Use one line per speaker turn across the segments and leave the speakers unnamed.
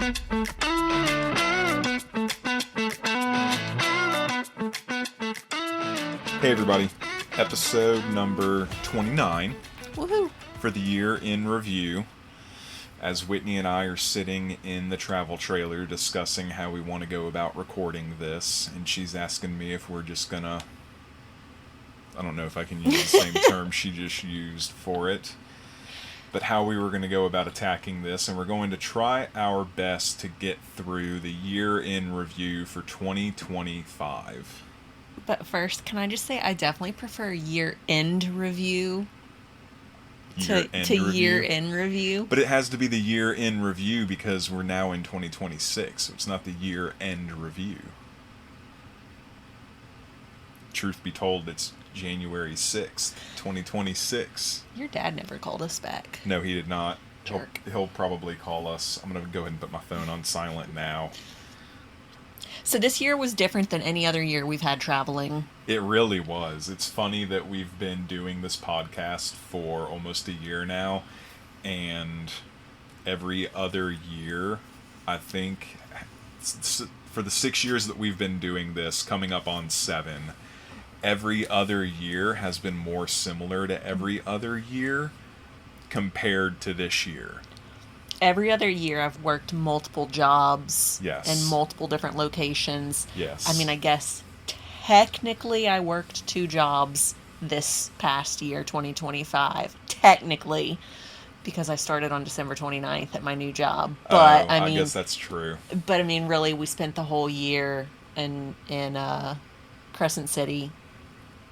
Hey everybody, episode number 29
Woohoo!
for the year in review. As Whitney and I are sitting in the travel trailer discussing how we want to go about recording this, and she's asking me if we're just gonna... I don't know if I can use the same term she just used for it, but how we were going to go about attacking this, and we're going to try our best to get through the year in review for 2025.
But first, can I just say I definitely prefer year-end review to year-end review.
But it has to be the year-end review because we're now in 2026, so it's not the year-end review. Truth be told, it's January 6th, 2026.
Your dad never called us back.
No, he did not.
Jerk.
He'll probably call us. I'm going to go ahead and put my phone on silent now.
So this year was different than any other year we've had traveling.
It really was. It's funny that we've been doing this podcast for almost a year now, and every other year, I think, for the 6 years that we've been doing this, coming up on 7, every other year has been more similar to every other year compared to this year.
Every other year I've worked multiple jobs.
Yes.
In multiple different locations.
Yes.
I mean, I guess technically I worked 2 jobs this past year, 2025. Technically, because I started on December 29th at my new job. But I
guess that's true.
But I mean, really, we spent the whole year in Crescent City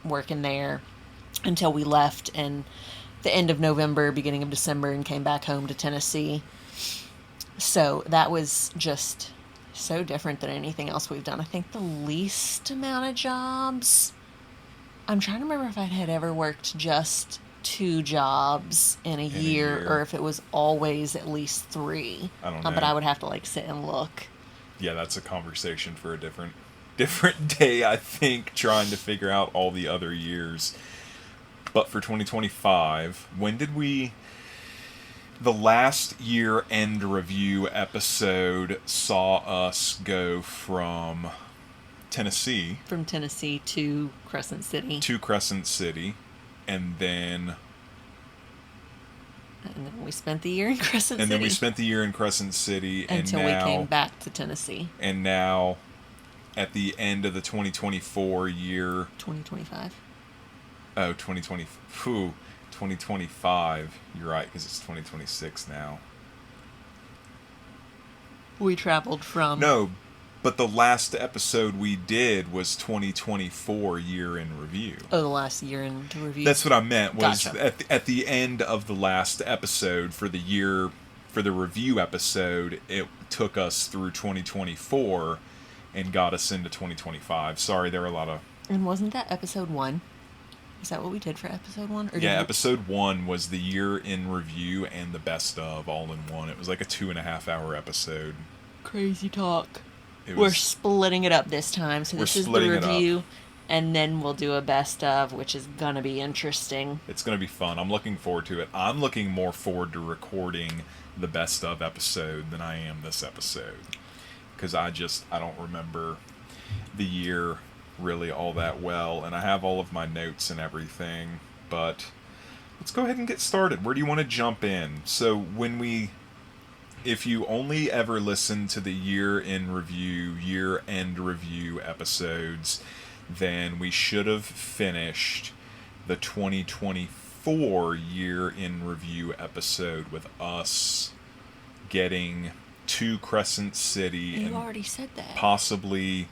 working there until we left in the end of November, beginning of December, and came back home to Tennessee. So that was just so different than anything else we've done. I think the least amount of jobs, I'm trying to remember if I had ever worked just 2 jobs in a year, or if it was always at least 3.
I don't know.
But I would have to sit and look.
Yeah, that's a conversation for a different day, I think, trying to figure out all the other years. But for 2025, when did we... The last year-end review episode saw us go from Tennessee...
From Tennessee to Crescent City.
And then
we spent the year in Crescent City.
And then we spent the year in Crescent City.
Until we came back to Tennessee.
And now, at the end of the 2024 year...
2025.
Oh, 2025. You're right, because it's 2026 now.
We traveled from...
No, but the last episode we did was 2024 year in review.
Oh, the last year in review.
That's what I meant, was
gotcha.
at the end of the last episode for the year, for the review episode, it took us through 2024 and got us into 2025. Sorry, there were a lot of...
And wasn't that episode 1? Is that what we did for episode 1?
Yeah, episode 1 was the year in review and the best of all in one. It was like a 2.5-hour episode.
Crazy talk. We're splitting it up this time. So this is the review, and then we'll do a best of, which is going to be interesting.
It's going to be fun. I'm looking forward to it. I'm looking more forward to recording the best of episode than I am this episode. Because I don't remember the year really all that well, and I have all of my notes and everything, but let's go ahead and get started. Where do you want to jump in? So if you only ever listen to the year-end review episodes, then we should have finished the 2024 year-end review episode with us getting to Crescent City.
You already said that.
Possibly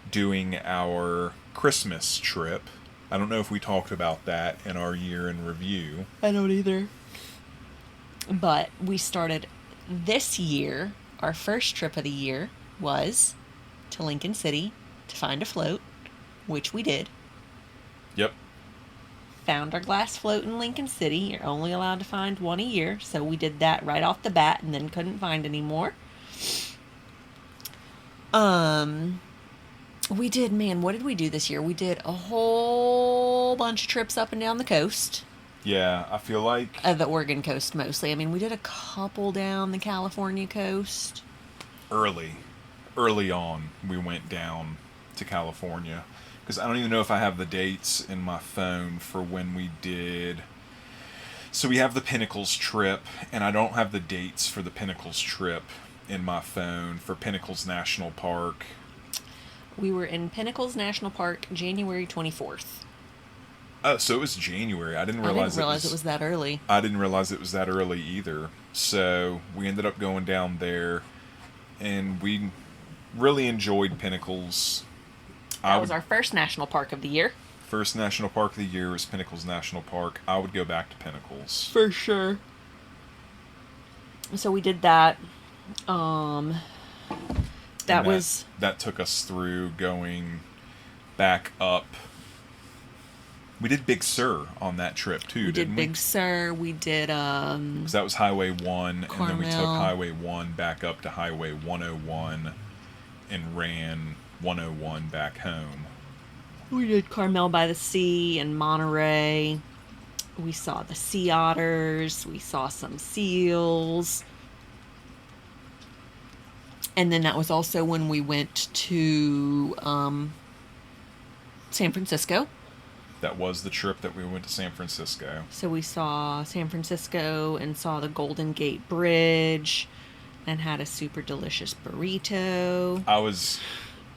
doing our Christmas trip. I don't know if we talked about that in our year in review.
I don't either. But we started this year, our first trip of the year was to Lincoln City to find a float, which we did.
Yep.
Found our glass float in Lincoln City. You're only allowed to find one a year, so we did that right off the bat and then couldn't find any more. We did, what did we do this year? We did a whole bunch of trips up and down the coast.
Yeah, I feel like
The Oregon coast mostly. I mean, we did a couple down the California coast.
early, early on, we went down to California. Because I don't even know if I have the dates in my phone for when we did. So we have the Pinnacles trip, and I don't have the dates for the Pinnacles trip in my phone for Pinnacles National Park.
We were in Pinnacles National Park January 24th.
Oh, so it was January.
I didn't realize it was that early.
I didn't realize it was that early either. So we ended up going down there, and we really enjoyed Pinnacles.
That was our first national park of the year.
First national park of the year was Pinnacles National Park. I would go back to Pinnacles.
For sure. So we did that.
That took us through going back up. We did Big Sur on that trip too, didn't we?
Big Sur. We did
'Cause that was Highway 1, and then we took
Carmel.
Highway 1 back up to Highway 101 and ran 101 back home.
We did Carmel by the Sea and Monterey. We saw the sea otters. We saw some seals. And then that was also when we went to San Francisco.
That was the trip that we went to San Francisco.
So we saw San Francisco and saw the Golden Gate Bridge and had a super delicious burrito.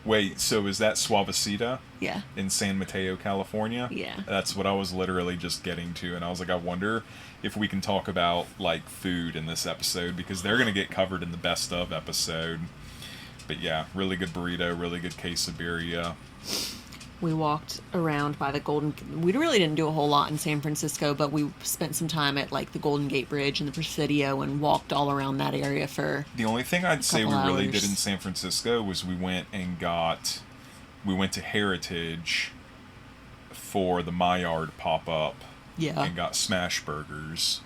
Wait, so is that Suavecita
Yeah.
in San Mateo, California?
Yeah.
That's what I was literally just getting to, and I was like, I wonder if we can talk about, like, food in this episode, because they're going to get covered in the best of episode. But yeah, really good burrito, really good quesadilla.
We walked around by the Golden... We really didn't do a whole lot in San Francisco, but we spent some time at, like, the Golden Gate Bridge and the Presidio and walked all around that area for
The only thing I'd say we
couple
really
hours.
did in San Francisco was we went to Heritage for the Maillard pop-up
Yeah.
and got smash burgers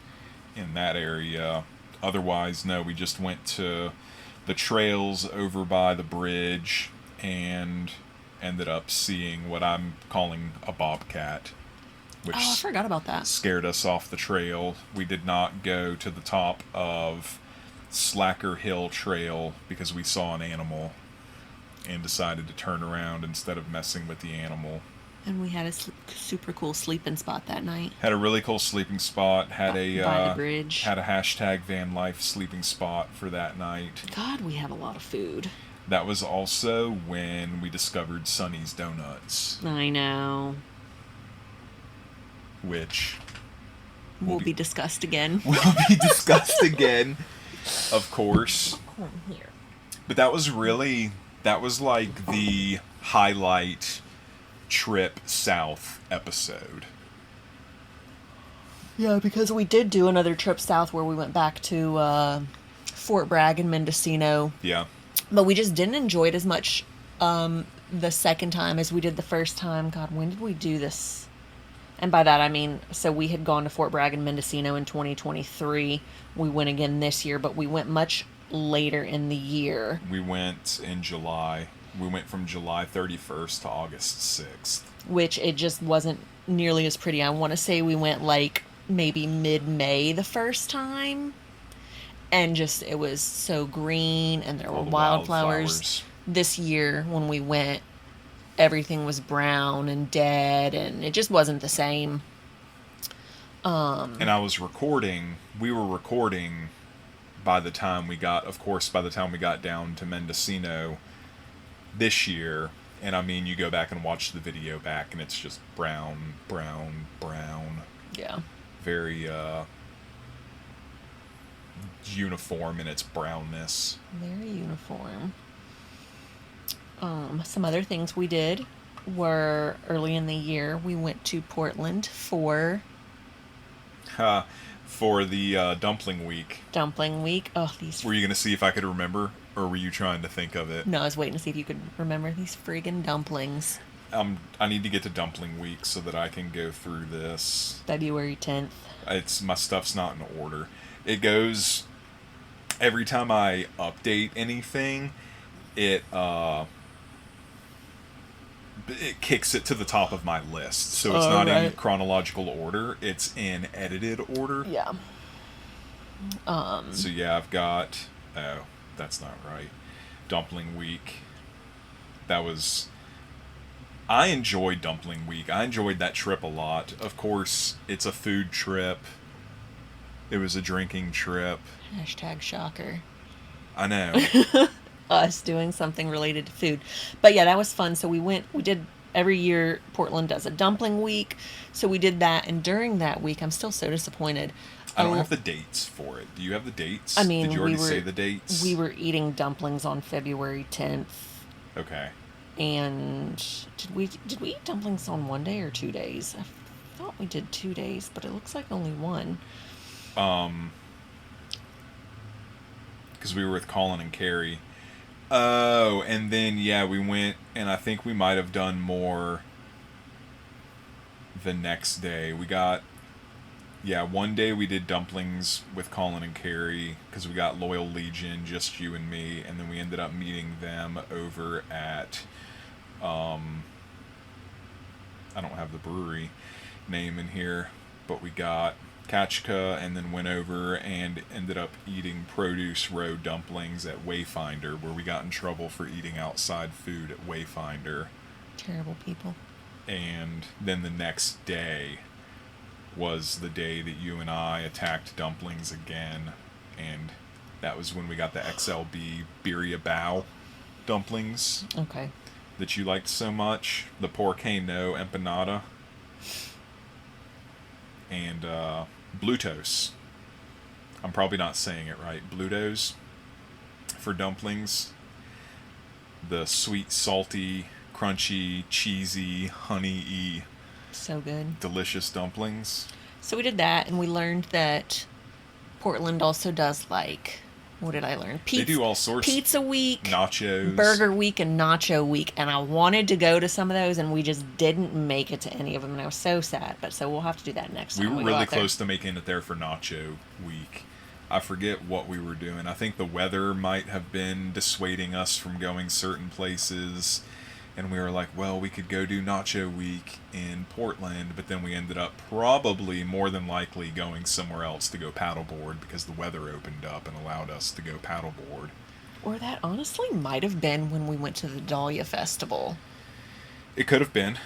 in that area. Otherwise, no, we just went to the trails over by the bridge and ended up seeing what I'm calling a bobcat, which
Oh, I forgot about that.
scared us off the trail. We did not go to the top of Slacker Hill Trail because we saw an animal and decided to turn around instead of messing with the animal.
And we had a super cool sleeping spot that night.
Had a really cool sleeping spot. Had
By the bridge.
Had a hashtag van life sleeping spot for that night.
God, we have a lot of food.
That was also when we discovered Sonny's Donuts,
I know.
which
Will be discussed again.
will be discussed again, of course.
Here.
But that was like the highlight trip south episode.
Yeah, because we did do another trip south where we went back to Fort Bragg and Mendocino.
Yeah.
But we just didn't enjoy it as much the second time as we did the first time. God, when did we do this? And by that I mean, so we had gone to Fort Bragg and Mendocino in 2023. We went again this year, but we went much later in the year.
We went in July. We went from July 31st to August 6th.
Which it just wasn't nearly as pretty. I want to say we went like maybe mid-May the first time. And just, it was so green and there were
All the
wildflowers. This year when we went, everything was brown and dead and it just wasn't the same.
And we were recording by the time we got down to Mendocino this year. And I mean, you go back and watch the video back and it's just brown, brown, brown.
Yeah.
Very, uniform in its brownness.
Very uniform. Some other things we did were early in the year, we went to Portland for
the dumpling week.
Dumpling Week. Oh, these...
Were you going to see if I could remember, or were you trying to think of it?
No, I was waiting to see if you could remember these friggin' dumplings.
I need to get to dumpling week so that I can go through this.
February 10th.
My stuff's not in order. It goes... Every time I update anything, it it kicks it to the top of my list. So it's
Oh,
not in
right.
chronological order, it's in edited order.
Yeah.
So yeah, I've got, oh, that's not right. Dumpling Week. That was, I enjoyed Dumpling Week. I enjoyed that trip a lot. Of course, it's a food trip. It was a drinking trip.
Hashtag shocker.
I know.
Us doing something related to food. But yeah, that was fun. So we did, every year Portland does a dumpling week. So we did that. And during that week, I'm still so disappointed.
I don't have the dates for it. Do you have the dates?
I
Did you
mean,
already say the dates?
we were eating dumplings on February 10th.
Okay.
And did we eat dumplings on one day or 2 days? I thought we did 2 days, but it looks like only one.
Because we were with Colin and Carrie. Oh, and then yeah, we went, and I think we might have done more the next day. We got, yeah, one day we did dumplings with Colin and Carrie because we got Loyal Legion, just you and me, and then we ended up meeting them over at, I don't have the brewery name in here, but we got Kachka and then went over and ended up eating Produce Row dumplings at Wayfinder, where we got in trouble for eating outside food at Wayfinder.
Terrible people.
And then the next day was the day that you and I attacked dumplings again, and that was when we got the XLB Birria Bao dumplings
Okay.
that you liked so much, the Porcano Empanada, and Blutos. I'm probably not saying it right. Blutos for dumplings. The sweet, salty, crunchy, cheesy, honey-y,
So good.
delicious dumplings.
So we did that, and we learned that Portland also does, like, what did I learn?
They do all sorts.
Pizza week,
Nachos.
burger week, and nacho week. And I wanted to go to some of those, and we just didn't make it to any of them, and I was so sad. But so we'll have to do that next
We
time.
were
go
really
out there.
close to making it there for Nacho Week. I forget what we were doing. I think the weather might have been dissuading us from going certain places. And we were like, well, we could go do Nacho Week in Portland, but then we ended up probably, more than likely, going somewhere else to go paddleboard because the weather opened up and allowed us to go paddleboard.
Or that honestly might have been when we went to the Dahlia Festival.
It could have been.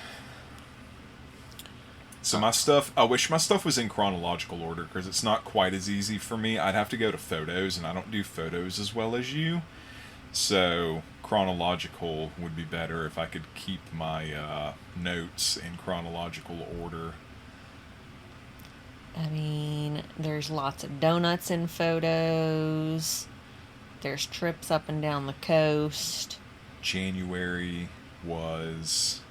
So my stuff, I wish my stuff was in chronological order because it's not quite as easy for me. I'd have to go to photos, and I don't do photos as well as you. So chronological would be better if I could keep my notes in chronological order.
I mean, there's lots of donuts in photos. There's trips up and down the coast.
January was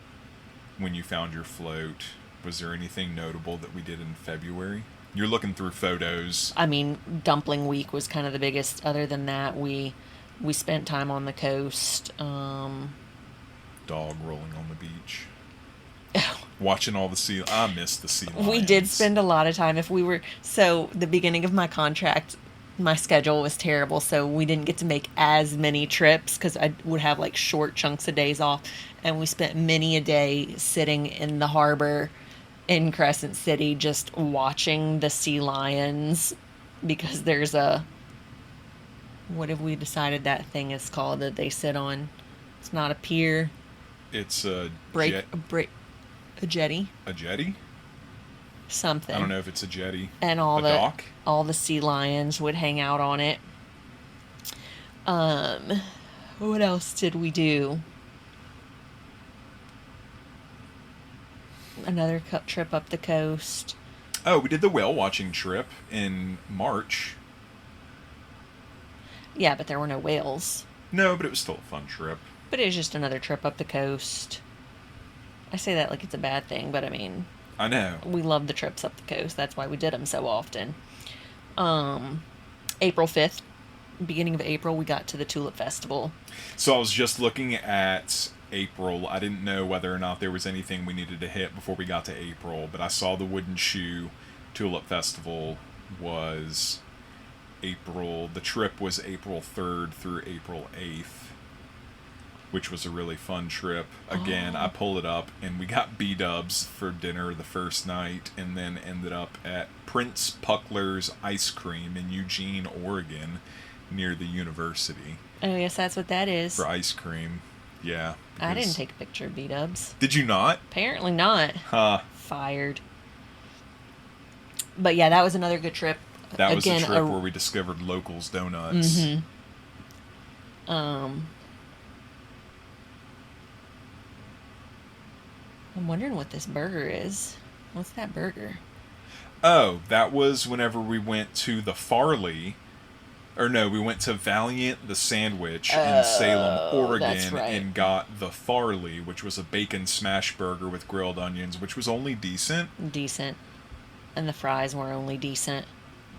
when you found your float. Was there anything notable that we did in February? You're looking through photos.
I mean, dumpling week was kind of the biggest. Other than that, we spent time on the coast.
Dog rolling on the beach. Watching all the sea. I missed the sea lions.
We did spend a lot of time. So the beginning of my contract, my schedule was terrible, so we didn't get to make as many trips because I would have like short chunks of days off, and we spent many a day sitting in the harbor in Crescent City just watching the sea lions because there's what have we decided that thing is called that they sit on? It's not a pier.
It's a
A jetty.
A jetty?
Something.
I don't know if it's a jetty.
And
a dock?
all the sea lions would hang out on it. What else did we do? Another trip up the coast.
Oh, we did the whale watching trip in March.
Yeah, but there were no whales.
No, but it was still a fun trip.
But it was just another trip up the coast. I say that like it's a bad thing, but I mean,
I know.
we love the trips up the coast. That's why we did them so often. April 5th, beginning of April, we got to the Tulip Festival.
So I was just looking at April. I didn't know whether or not there was anything we needed to hit before we got to April, but I saw the Wooden Shoe Tulip Festival was April. The trip was April 3rd through April 8th, which was a really fun trip. Again, I pull it up, and we got B-dubs for dinner the first night, and then ended up at Prince Puckler's Ice Cream in Eugene, Oregon, near the university.
Oh, yes, that's what that is.
For ice cream. Yeah.
I didn't take a picture of B-dubs.
Did you not?
Apparently not.
Huh.
Fired. But yeah, that was another good trip.
That was a trip where we discovered Locals Donuts.
Mm-hmm. I'm wondering what this burger is. What's that burger?
Oh, that was whenever we went to the Farley. Or no, we went to Valiant the Sandwich in Salem, Oregon,
that's right.
and got the Farley, which was a bacon smash burger with grilled onions, which was only decent.
Decent. And the fries were only decent.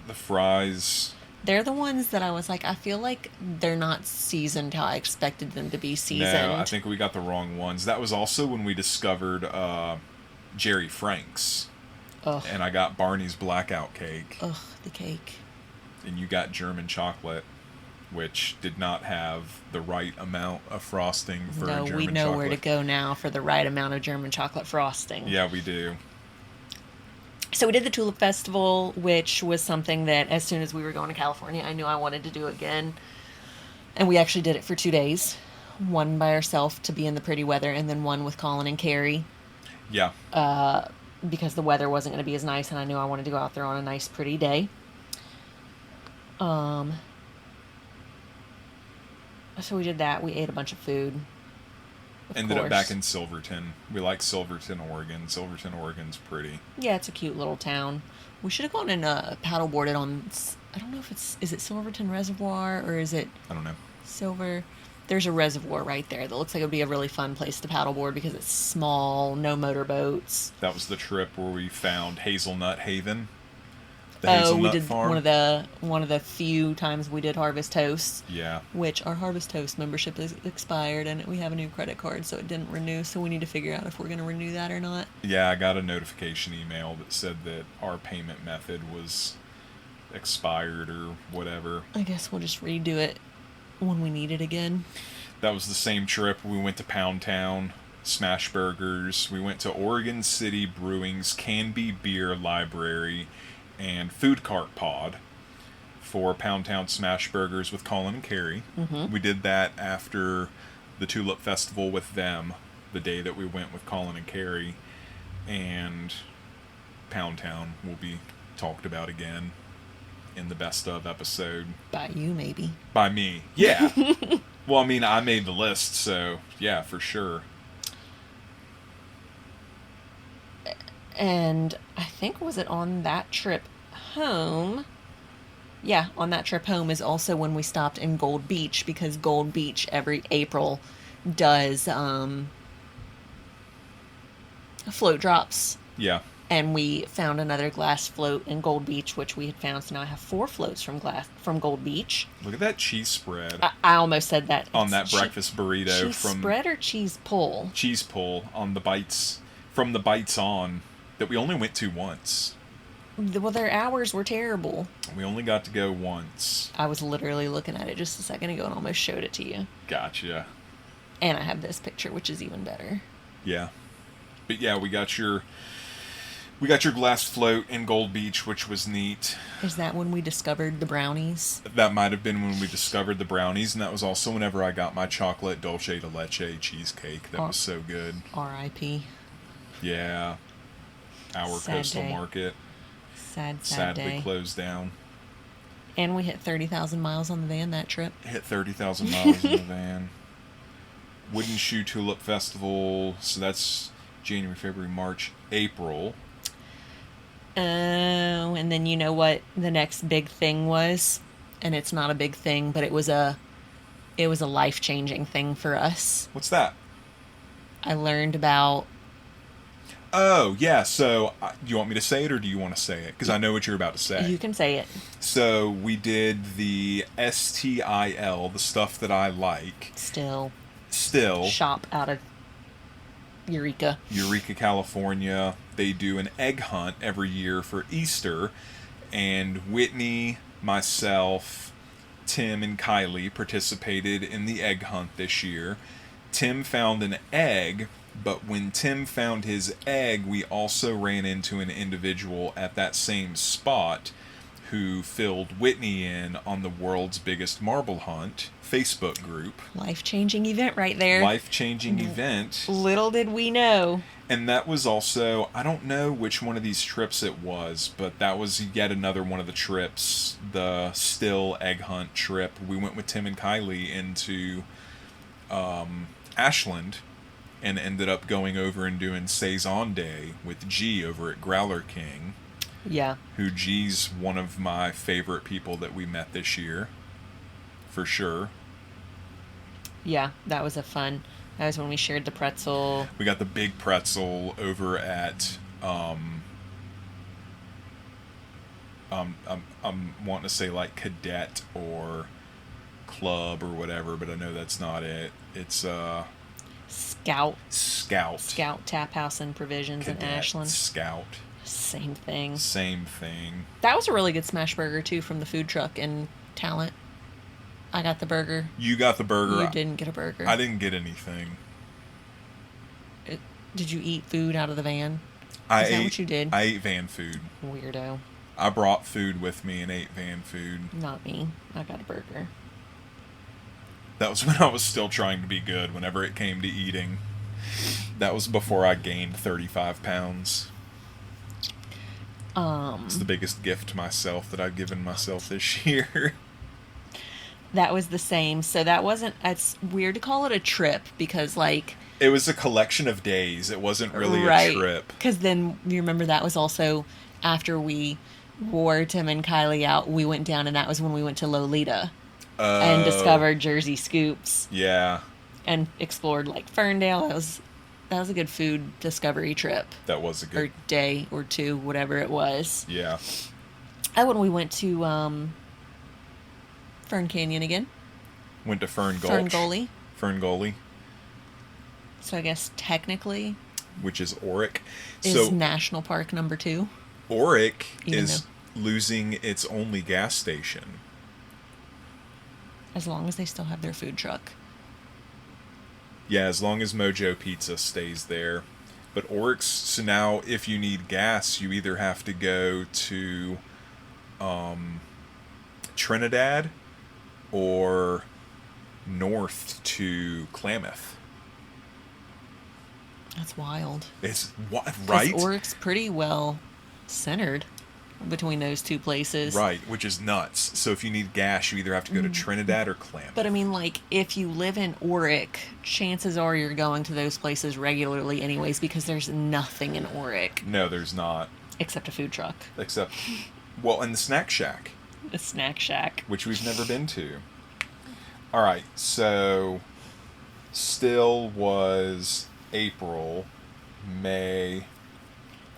The fries...
They're the ones that I was like, I feel like they're not seasoned how I expected them to be seasoned.
No, I think we got the wrong ones. That was also when we discovered Jerry Frank's.
Ugh.
And I got Barney's Blackout Cake.
Ugh, the cake.
And you got German chocolate, which did not have the right amount of frosting for German chocolate.
No, we know where to go now for the right amount of German chocolate frosting.
Yeah, we do.
So we did the Tulip Festival, which was something that as soon as we were going to California, I knew I wanted to do again. And we actually did it for 2 days. One by ourselves to be in the pretty weather, and then one with Colin and Carrie.
Yeah.
Because the weather wasn't going to be as nice, and I knew I wanted to go out there on a nice, pretty day. So we did that. We ate a bunch of food.
Ended up back in Silverton. We like Silverton, Oregon. Silverton, Oregon's pretty.
Yeah, it's a cute little town. We should have gone and paddleboarded on... I don't know if it's... Is it Silverton Reservoir, or is it...
I don't know.
Silver... There's a reservoir right there that looks like it would be a really fun place to paddleboard because it's small, no motorboats.
That was the trip where we found Hazelnut Haven. The
Oh,
Hazelnut
we did
Farm.
one of the few times we did Harvest Toast.
Yeah.
Which our Harvest Toast membership is expired, and we have a new credit card, so it didn't renew. So we need to figure out if we're going to renew that or not.
Yeah, I got a notification email that said that our payment method was expired or whatever.
I guess we'll just redo it when we need it again.
That was the same trip. We went to Pound Town, Smash Burgers. We went to Oregon City Brewing's Canby Beer Library and Food Cart Pod for Pound Town Smash Burgers with Colin and Carrie.
Mm-hmm.
We did that after the Tulip Festival with them, the day that we went with Colin and Carrie. And Pound Town will be talked about again in the best of episode.
By you, maybe.
By me, yeah. Well, I mean, I made the list, so yeah, for sure.
And I think, was it on that trip home? Yeah, on that trip home is also when we stopped in Gold Beach, because Gold Beach every April does float drops.
Yeah.
And we found another glass float in Gold Beach, which we had found. So now I have 4 floats from Gold Beach.
Look at that cheese spread.
I almost said that.
On that breakfast burrito
cheese
from...
spread or cheese pull?
Cheese pull on the Bites, from the Bites On, that we only went to once.
Well, their hours were terrible.
We only got to go once.
I was literally looking at it just a second ago and almost showed it to you.
Gotcha.
And I have this picture, which is even better.
Yeah. But yeah, we got your glass float in Gold Beach, which was neat.
Is that when we discovered the brownies?
That might have been when we discovered the brownies, and that was also whenever I got my chocolate dulce de leche cheesecake. That was so good.
R.I.P.
Yeah. Our
Sad
Coastal
day.
Market.
Sadly
Sadly closed down.
And we hit 30,000 miles on the van that trip.
Hit 30,000 miles in the van. Wooden Shoe Tulip Festival, so that's January, February, March, April.
Oh, and then you know what the next big thing was? And it's not a big thing, but it was a life-changing thing for us.
What's that?
I learned about...
Oh, yeah, so do you want me to say it or do you want to say it? Because I know what you're about to say.
You can say it.
So we did the STIL, the stuff that I like.
Still.
Shop
out of Eureka,
California. They do an egg hunt every year for Easter, and Whitney, myself, Tim, and Kylie participated in the egg hunt this year. Tim found an egg, but when Tim found his egg, we also ran into an individual at that same spot who filled Whitney in on the world's biggest marble hunt Facebook group.
Life-changing event right there.
Life-changing event.
Little did we know.
And that was also, I don't know which one of these trips it was, but that was yet another one of the trips, the still egg hunt trip. We went with Tim and Kylie into Ashland and ended up going over and doing Saison Day with G over at Growler King.
Yeah.
Who G's one of my favorite people that we met this year. For sure.
Yeah, that was that was when we shared the pretzel.
We got the big pretzel over at I'm wanting to say like Cadet or Club or whatever, but I know that's not it. It's
Scout Tap House and Provisions
Cadet,
in Ashland.
Scout.
Same thing.
That
was a really good smash burger too from the food truck in Talent. I got the burger.
You got the burger.
You didn't get a burger.
I didn't get anything.
Did you eat food out of the van?
Is
that what you did?
I ate van food.
Weirdo.
I brought food with me and ate van food.
Not me. I got a burger.
That was when I was still trying to be good whenever it came to eating. That was before I gained 35 pounds. It's the biggest gift to myself that I've given myself this year.
That was the same. So that wasn't... It's weird to call it a trip because, like...
It was a collection of days. It wasn't really a trip.
Because then, you remember, that was also after we wore Tim and Kylie out, we went down, and that was when we went to Lolita and discovered Jersey Scoops.
Yeah.
And explored, like, Ferndale. That was a good food discovery trip.
That was a good...
Or day or two, whatever it was.
Yeah.
When we went to Fern Canyon again.
Went to Fern Gulch. Fern Gully.
So I guess technically...
Which is Oric.
Is National Park number 2.
Oric is losing its only gas station.
As long as they still have their food truck.
Yeah, as long as Mojo Pizza stays there. But Oryx, so now if you need gas, you either have to go to Trinidad or north to Klamath.
That's wild.
It's right?
Oryx pretty well centered between those two places.
Right, which is nuts. So if you need gas, you either have to go to Trinidad or Klamath.
But I mean, like, if you live in Oric, chances are you're going to those places regularly anyways because there's nothing in Oric.
No, there's not.
Except a food truck.
And the Snack Shack.
The Snack Shack.
Which we've never been to. Alright, so still was April, May...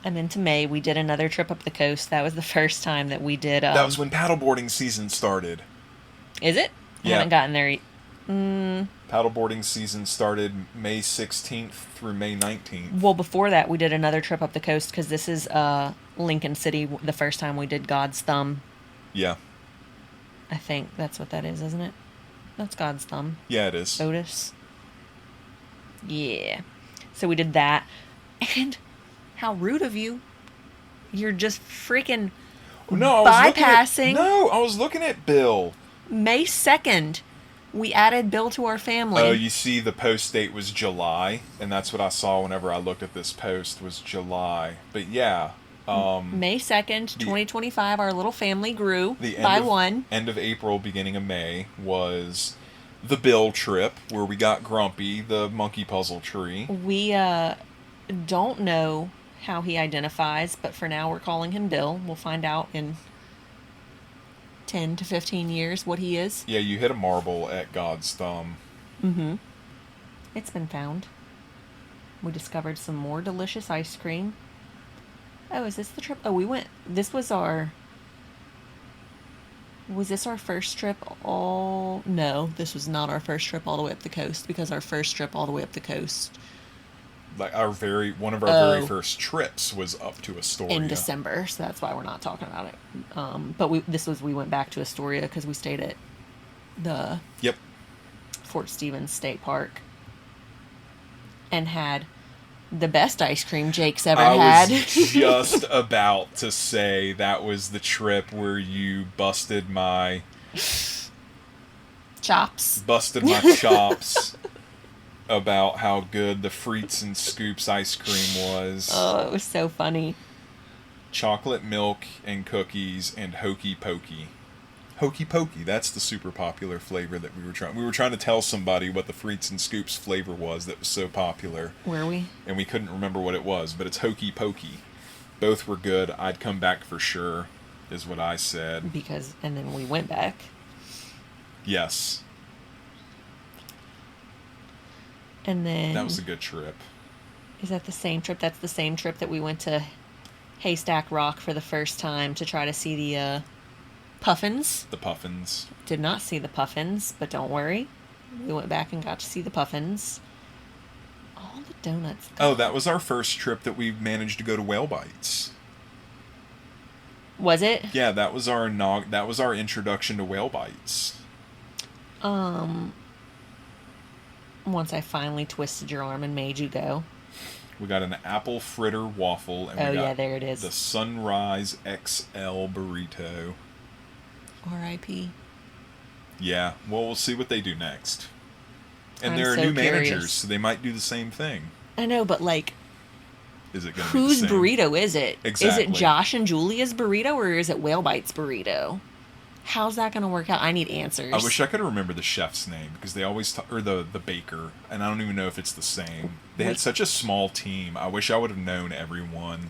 And then to May, we did another trip up the coast. That was the first time that we did...
that was when paddleboarding season started.
Is it?
Yeah.
I haven't gotten there.
Paddleboarding season started May 16th through May 19th.
Well, before that, we did another trip up the coast because this is Lincoln City, the first time we did God's Thumb.
Yeah.
I think that's what that is, isn't it? That's God's Thumb.
Yeah, it is.
Otis. Yeah. So we did that. And... How rude of you. You're just freaking bypassing.
I was looking at Bill.
May 2nd, we added Bill to our family.
Oh, you see the post date was July, and that's what I saw whenever I looked at this post was July. But yeah.
May 2nd, 2025, our little family grew by one.
End of April, beginning of May was the Bill trip where we got Grumpy, the monkey puzzle tree.
We don't know how he identifies, but for now we're calling him Bill. We'll find out in 10 to 15 years what he is.
Yeah, you hit a marble at God's Thumb.
Mm-hmm. It's been found. We discovered some more delicious ice cream. Oh, is this the trip? Oh, we went... This was our... Was this our first trip all... No, this was not our first trip all the way up the coast, because our first trip all the way up the coast...
Like one of our very first trips was up to Astoria.
In December, so that's why we're not talking about it. But we went back to Astoria because we stayed at the...
Yep.
Fort Stevens State Park. and had the best ice cream Jake's ever
I
had.
was just about to say that was the trip where you busted my
Chops.
chops about how good the Frites and Scoops ice cream was.
Oh, it was so funny.
Chocolate milk and cookies and Hokey Pokey. Hokey Pokey, that's the super popular flavor that we were trying. We were trying to tell somebody what the Frites and Scoops flavor was that was so popular.
Were we?
And we couldn't remember what it was, but it's Hokey Pokey. Both were good. I'd come back for sure, is what I said.
And then we went back.
Yes.
And then...
That was a good trip.
Is that the same trip? That's the same trip that we went to Haystack Rock for the first time to try to see the puffins.
The puffins.
Did not see the puffins, but don't worry. We went back and got to see the puffins. All the donuts.
Oh, that was our first trip that we managed to go to Whale Bites.
Was it?
Yeah, that was our introduction to Whale Bites.
Once I finally twisted your arm and made you go.
We got an apple fritter waffle, and we got
there it is.
The Sunrise XL burrito.
R.I.P.
Yeah, well, we'll see what they do next. And
I'm
there are
so
new
curious.
managers, so they might do the same thing.
I know, but like,
Is it going to be
whose
the same?
burrito is it?
Exactly.
Is it Josh and Julia's burrito, or is it Whale Bites burrito? How's that going to work out? I need answers.
I wish I could remember the chef's name, because they always or the baker, and I don't even know if it's the same. They had such a small team. I wish I would have known everyone.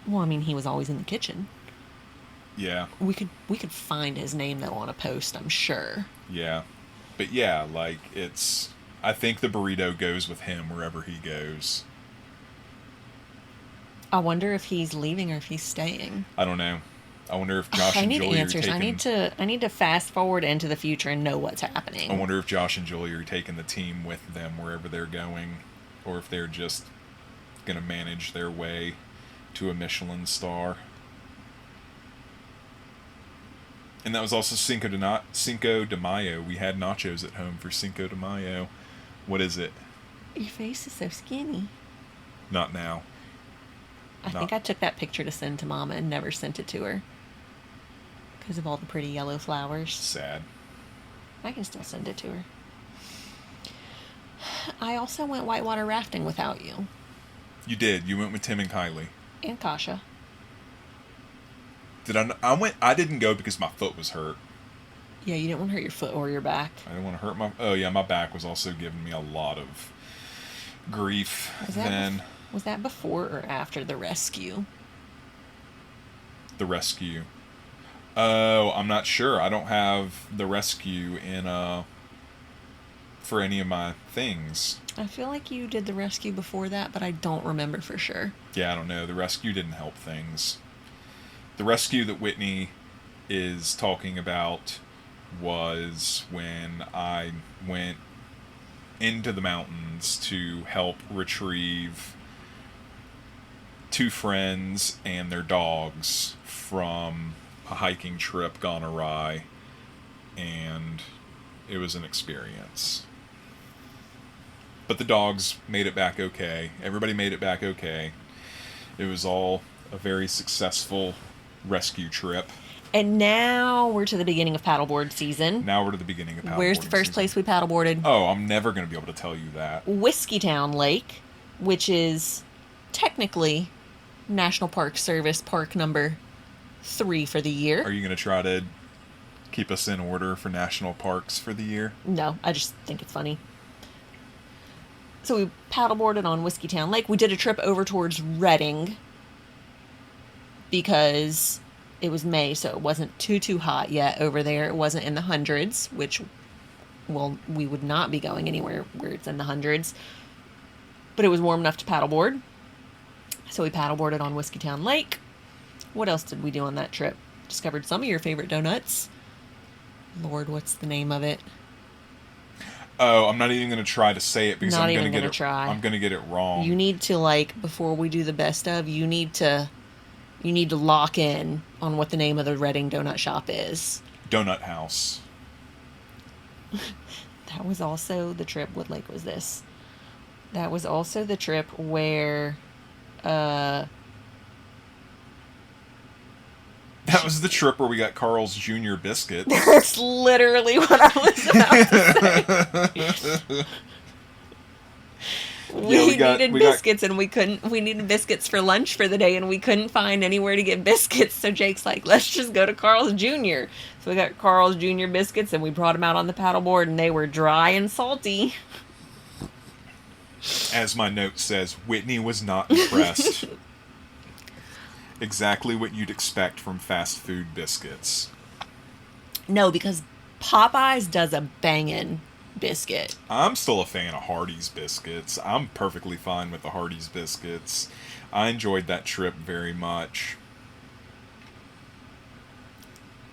Well, I mean, he was always in the kitchen.
Yeah.
We could find his name though on a post, I'm sure.
Yeah. But yeah, like I think the burrito goes with him wherever he goes.
I wonder if he's leaving or if he's staying.
I don't know. I wonder if Josh
I
and
need
Julie
answers.
are taking...
I need to fast forward into the future and know what's happening.
I wonder if Josh and Julie are taking the team with them wherever they're going, or if they're just going to manage their way to a Michelin star. And that was also Cinco de Mayo. We had nachos at home for Cinco de Mayo. What is it?
Your face is so skinny.
Not now.
I think I took that picture to send to Mama and never sent it to her. Because of all the pretty yellow flowers.
Sad.
I can still send it to her. I also went whitewater rafting without you.
You did. You went with Tim and Kylie.
And Kasha.
I didn't go because my foot was hurt.
Yeah, you didn't want to hurt your foot or your back.
I didn't want to hurt my back was also giving me a lot of grief then.
Was that before or after the rescue?
The rescue. Oh, I'm not sure. I don't have the rescue for any of my things.
I feel like you did the rescue before that, but I don't remember for sure.
Yeah, I don't know. The rescue didn't help things. The rescue that Whitney is talking about was when I went into the mountains to help retrieve two friends and their dogs from a hiking trip gone awry, and it was an experience. But the dogs made it back okay. Everybody made it back okay. It was all a very successful rescue trip.
And now we're to the beginning of paddleboard season.
Now we're to the beginning of paddleboarding.
Where's the first place we paddleboarded?
Oh, I'm never going to be able to tell you that.
Whiskeytown Lake, which is technically National Park Service park number 3 for the year.
Are you going to try to keep us in order for national parks for the year?
No, I just think it's funny. So we paddleboarded on Whiskeytown Lake. We did a trip over towards Redding because it was May, so it wasn't too hot yet over there. It wasn't in the hundreds, which, well, we would not be going anywhere where it's in the hundreds. But it was warm enough to paddleboard. So we paddleboarded on Whiskeytown Lake. What else did we do on that trip? Discovered some of your favorite donuts. Lord, what's the name of it?
Oh, I'm not even going to try to say it because I'm going to
try.
I'm going to get it wrong.
You need to, like, before we do the best of, you need to lock in on what the name of the Redding donut shop is.
Donut House.
That was also the trip. What lake was this? That was also the trip where uh
That was the trip where we got Carl's Jr. biscuits.
that's literally what I was about to say.
Yeah,
We needed
we got
biscuits and we needed biscuits for lunch for the day and we couldn't find anywhere to get biscuits. So Jake's like, let's just go to Carl's Jr. So we got Carl's Jr. biscuits and we brought them out on the paddleboard and they were dry and salty.
as my note says, Whitney was not impressed. Exactly what you'd expect from fast food biscuits.
No, because Popeyes does a bangin' biscuit.
I'm still a fan of Hardee's biscuits. I'm perfectly fine with the Hardee's biscuits. I enjoyed that trip very much.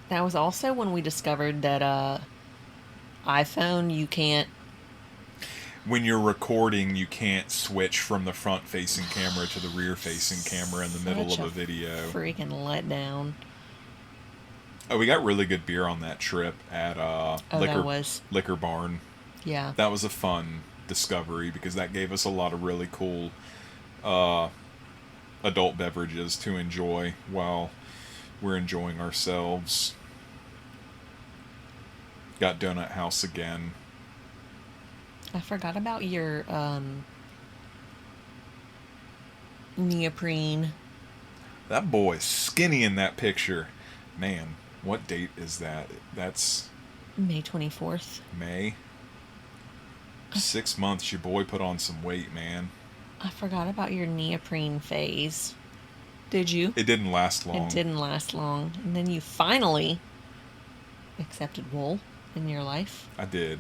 That was also when we discovered that iPhone you can't.
When you're recording, you can't switch from the front-facing camera to the rear-facing camera in the middle of
Such
a video.
Freaking letdown.
Oh, we got really good beer on that trip at Liquor Barn.
Yeah.
That was a fun discovery because that gave us a lot of really cool adult beverages to enjoy while we're enjoying ourselves. Got Donut House again.
I forgot about your neoprene.
That boy's skinny in that picture. Man, what date is that? That's
May 24th.
May. 6 months, your boy put on some weight, man.
I forgot about your neoprene phase. Did you?
It didn't last long.
It didn't last long. And then you finally accepted wool in your life.
I did.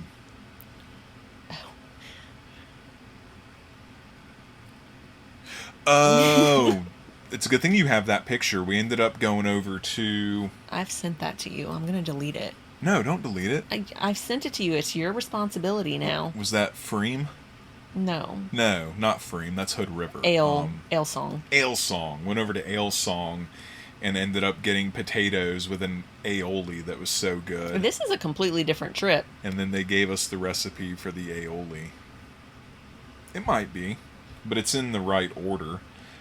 Oh, it's a good thing you have that picture. We ended up going over to...
I've sent that to you. I'm going to delete it.
No, don't delete it.
I've sent it to you. It's your responsibility now.
Was that Freem?
No.
No, not Freem. That's Hood River.
Ale Song.
Ale Song. Went over to Ale Song and ended up getting potatoes with an aioli that was so good.
This is a completely different trip.
And then they gave us the recipe for the aioli. It might be, but it's in the right order.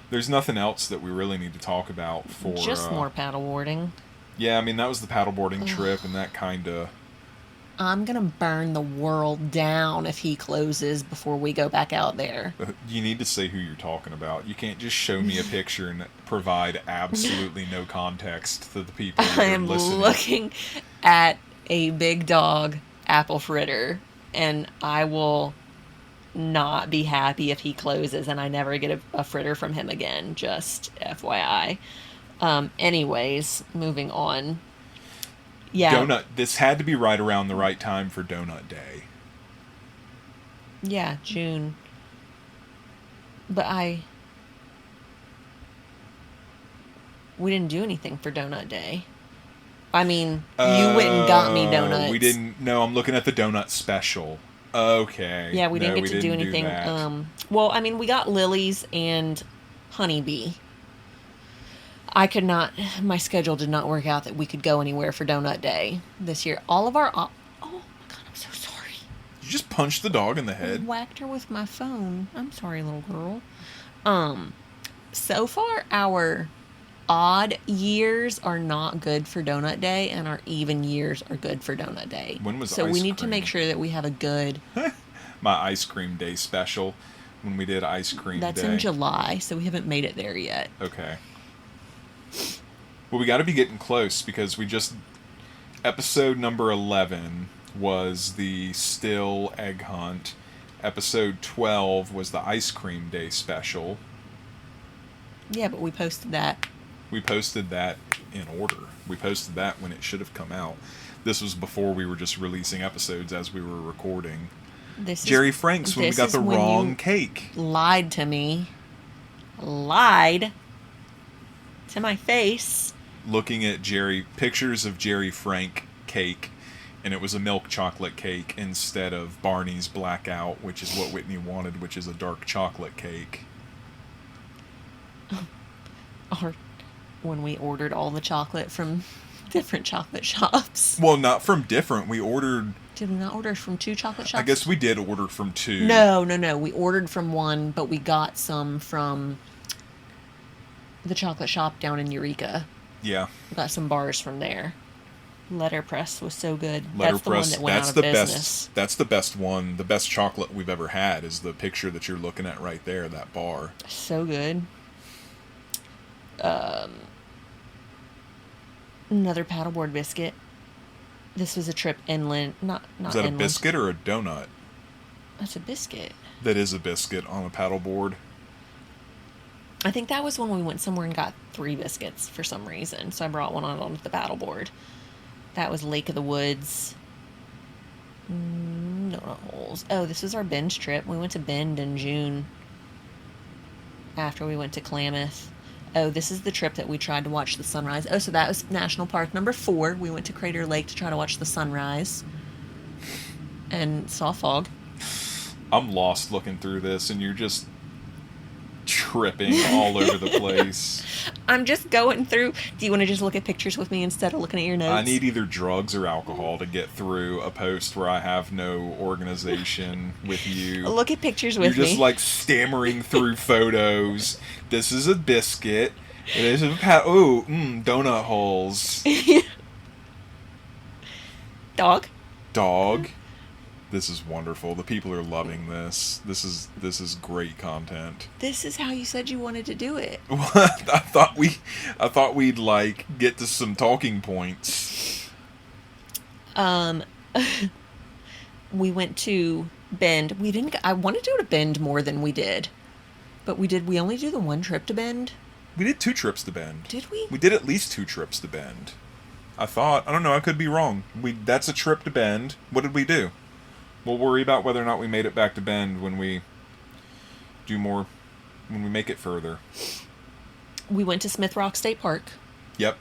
There's nothing else that we really need to talk about for...
Just more paddleboarding.
Yeah, I mean, that was the paddleboarding trip, and that kind of...
I'm going to burn the world down if he closes before we go back out there.
You need to say who you're talking about. You can't just show me a picture and provide absolutely no context to the people who
I
are
am
listening.
looking at a big dog apple fritter, and I will not be happy if he closes and I never get a fritter from him again. Just FYI. Anyways, moving on. Yeah.
This had to be right around the right time for Donut Day.
Yeah, June. But we didn't do anything for Donut Day. I mean, you went and got me donuts.
We didn't. No, I'm looking at the donut special. Okay.
Yeah, we didn't get to do anything. Well, I mean, we got Lily's and Honeybee. I could not, my schedule did not work out that we could go anywhere for Donut Day this year. All of our, oh my God, I'm so sorry.
You just punched the dog in the
I
head.
whacked her with my phone. I'm sorry, little girl. So far, our odd years are not good for Donut Day, and our even years are good for Donut Day.
When was
So
ice
we need to
cream?
make sure that we have a good...
My ice cream day special, when we did ice cream
That's
day.
in July, so we haven't made it there yet.
Okay. Well, we got to be getting close because episode number 11 was the still egg hunt. Episode 12 was the ice cream day special.
Yeah, but we posted that.
We posted that in order. We posted that when it should have come out. This was before we were just releasing episodes as we were recording. Jerry Frank's when we got the wrong cake.
Lied to me. Lied to my face.
Looking at pictures of Jerry Frank cake, and it was a milk chocolate cake instead of Barney's Blackout, which is what Whitney wanted, which is a dark chocolate cake.
Or when we ordered all the chocolate from different chocolate shops.
Well, not from different. We ordered...
Did we not order from 2 chocolate shops?
I guess we did order from 2.
No. We ordered from 1, but we got some from the chocolate shop down in Eureka.
Yeah.
We got some bars from there. Letterpress was so good.
Letterpress,
that's the one that went
that's
out of
the
business.
best. That's the best one. The best chocolate we've ever had is the picture that you're looking at right there. That bar.
So good. Another paddleboard biscuit. This was a trip inland. Not
Is that
inland.
a biscuit or a donut?
That's a biscuit.
That is a biscuit on a paddleboard.
I think that was when we went somewhere and got 3 biscuits for some reason. So I brought one on the paddleboard. That was Lake of the Woods. Donut holes. Oh, this was our Bend trip. We went to Bend in June. After we went to Klamath. Oh, this is the trip that we tried to watch the sunrise. Oh, so that was National Park number 4. We went to Crater Lake to try to watch the sunrise. And saw fog.
I'm lost looking through this, and you're just tripping all over the place.
I'm just going through. Do you want to just look at pictures with me instead of looking at your notes?
I need either drugs or alcohol to get through a post where I have no organization with you.
Look at pictures with me.
You're just like stammering through photos. This is a biscuit. This is a donut holes.
Dog.
This is wonderful. The people are loving this. This is great content.
This is how you said you wanted to do it.
I thought we'd like get to some talking points.
We went to Bend. I wanted to go to Bend more than we did. But we only do the 1 trip to Bend?
We did 2 trips to Bend.
Did we?
We did at least 2 trips to Bend. I thought. I don't know, I could be wrong. That's a trip to Bend. What did we do? We'll worry about whether or not we made it back to Bend when we make it further.
We went to Smith Rock State Park.
Yep.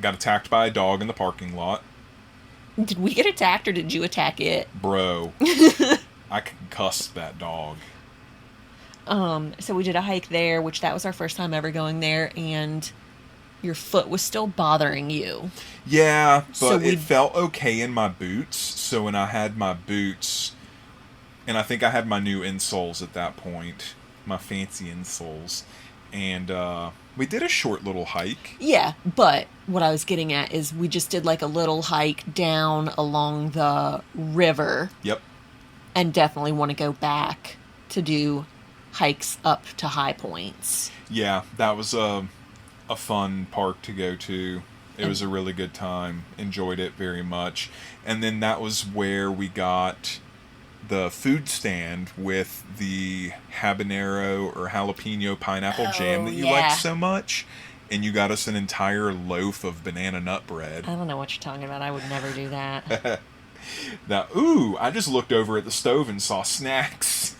Got attacked by a dog in the parking lot.
Did we get attacked or did you attack it?
Bro. I concussed that dog.
So we did a hike there, which that was our first time ever going there, and your foot was still bothering you.
Yeah, but it felt okay in my boots. So when I had my boots, and I think I had my new insoles at that point, my fancy insoles, and we did a short little hike.
Yeah, but what I was getting at is we just did like a little hike down along the river.
Yep.
And definitely want to go back to do hikes up to high points.
Yeah, that was a fun park to go to. It was a really good time. Enjoyed it very much. And then that was where we got the food stand with the habanero or jalapeno pineapple jam that you liked so much. And you got us an entire loaf of banana nut bread.
I don't know what you're talking about. I would never do that.
I just looked over at the stove and saw snacks.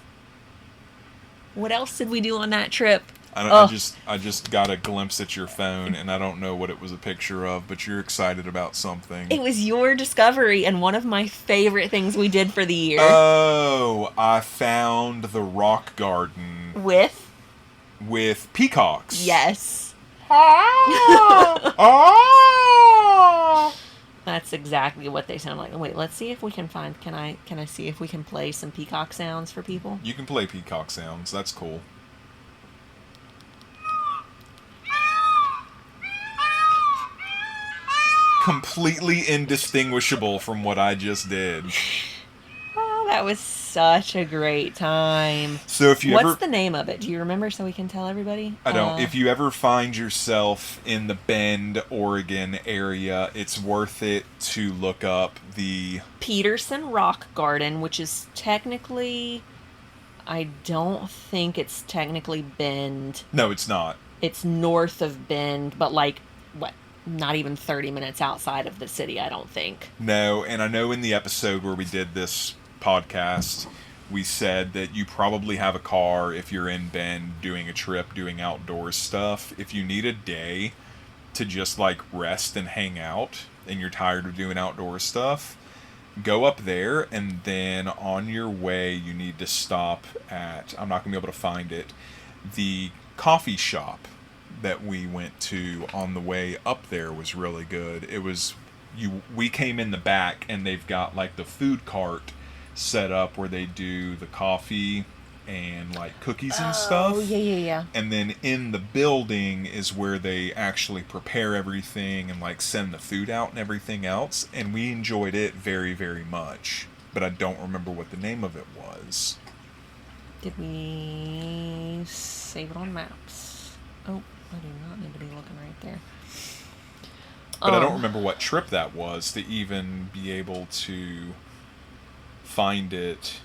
What else did we do on that trip?
I just got a glimpse at your phone, and I don't know what it was a picture of, but you're excited about something.
It was your discovery and one of my favorite things we did for the year.
Oh, I found the rock garden. With peacocks.
Yes.
Ah!
That's exactly what they sound like. Wait, let's see if we can find... Can I see if we can play some peacock sounds for people?
You can play peacock sounds. That's cool. Completely indistinguishable from what I just did.
Oh, that was such a great time.
So if you
What's the name of it? Do you remember so we can tell everybody?
I don't. If you ever find yourself in the Bend, Oregon area, it's worth it to look up the
Peterson Rock Garden, which is technically... I don't think it's technically Bend.
No, it's not.
It's north of Bend, but not even 30 minutes outside of the city, I don't think.
No, and I know in the episode where we did this podcast, we said that you probably have a car if you're in Bend doing a trip, doing outdoor stuff. If you need a day to just rest and hang out and you're tired of doing outdoor stuff, go up there, and then on your way you need to stop at, I'm not going to be able to find it, the coffee shop that we went to on the way up there was really good. It was we came in the back and they've got like the food cart set up where they do the coffee and like cookies and stuff.
Oh, yeah, yeah, yeah.
And then in the building is where they actually prepare everything and like send the food out and everything else. And we enjoyed it very, very much. But I don't remember what the name of it was.
Did we save it on maps? Oh, I do not need to be looking right there.
But I don't remember what trip that was to even be able to find it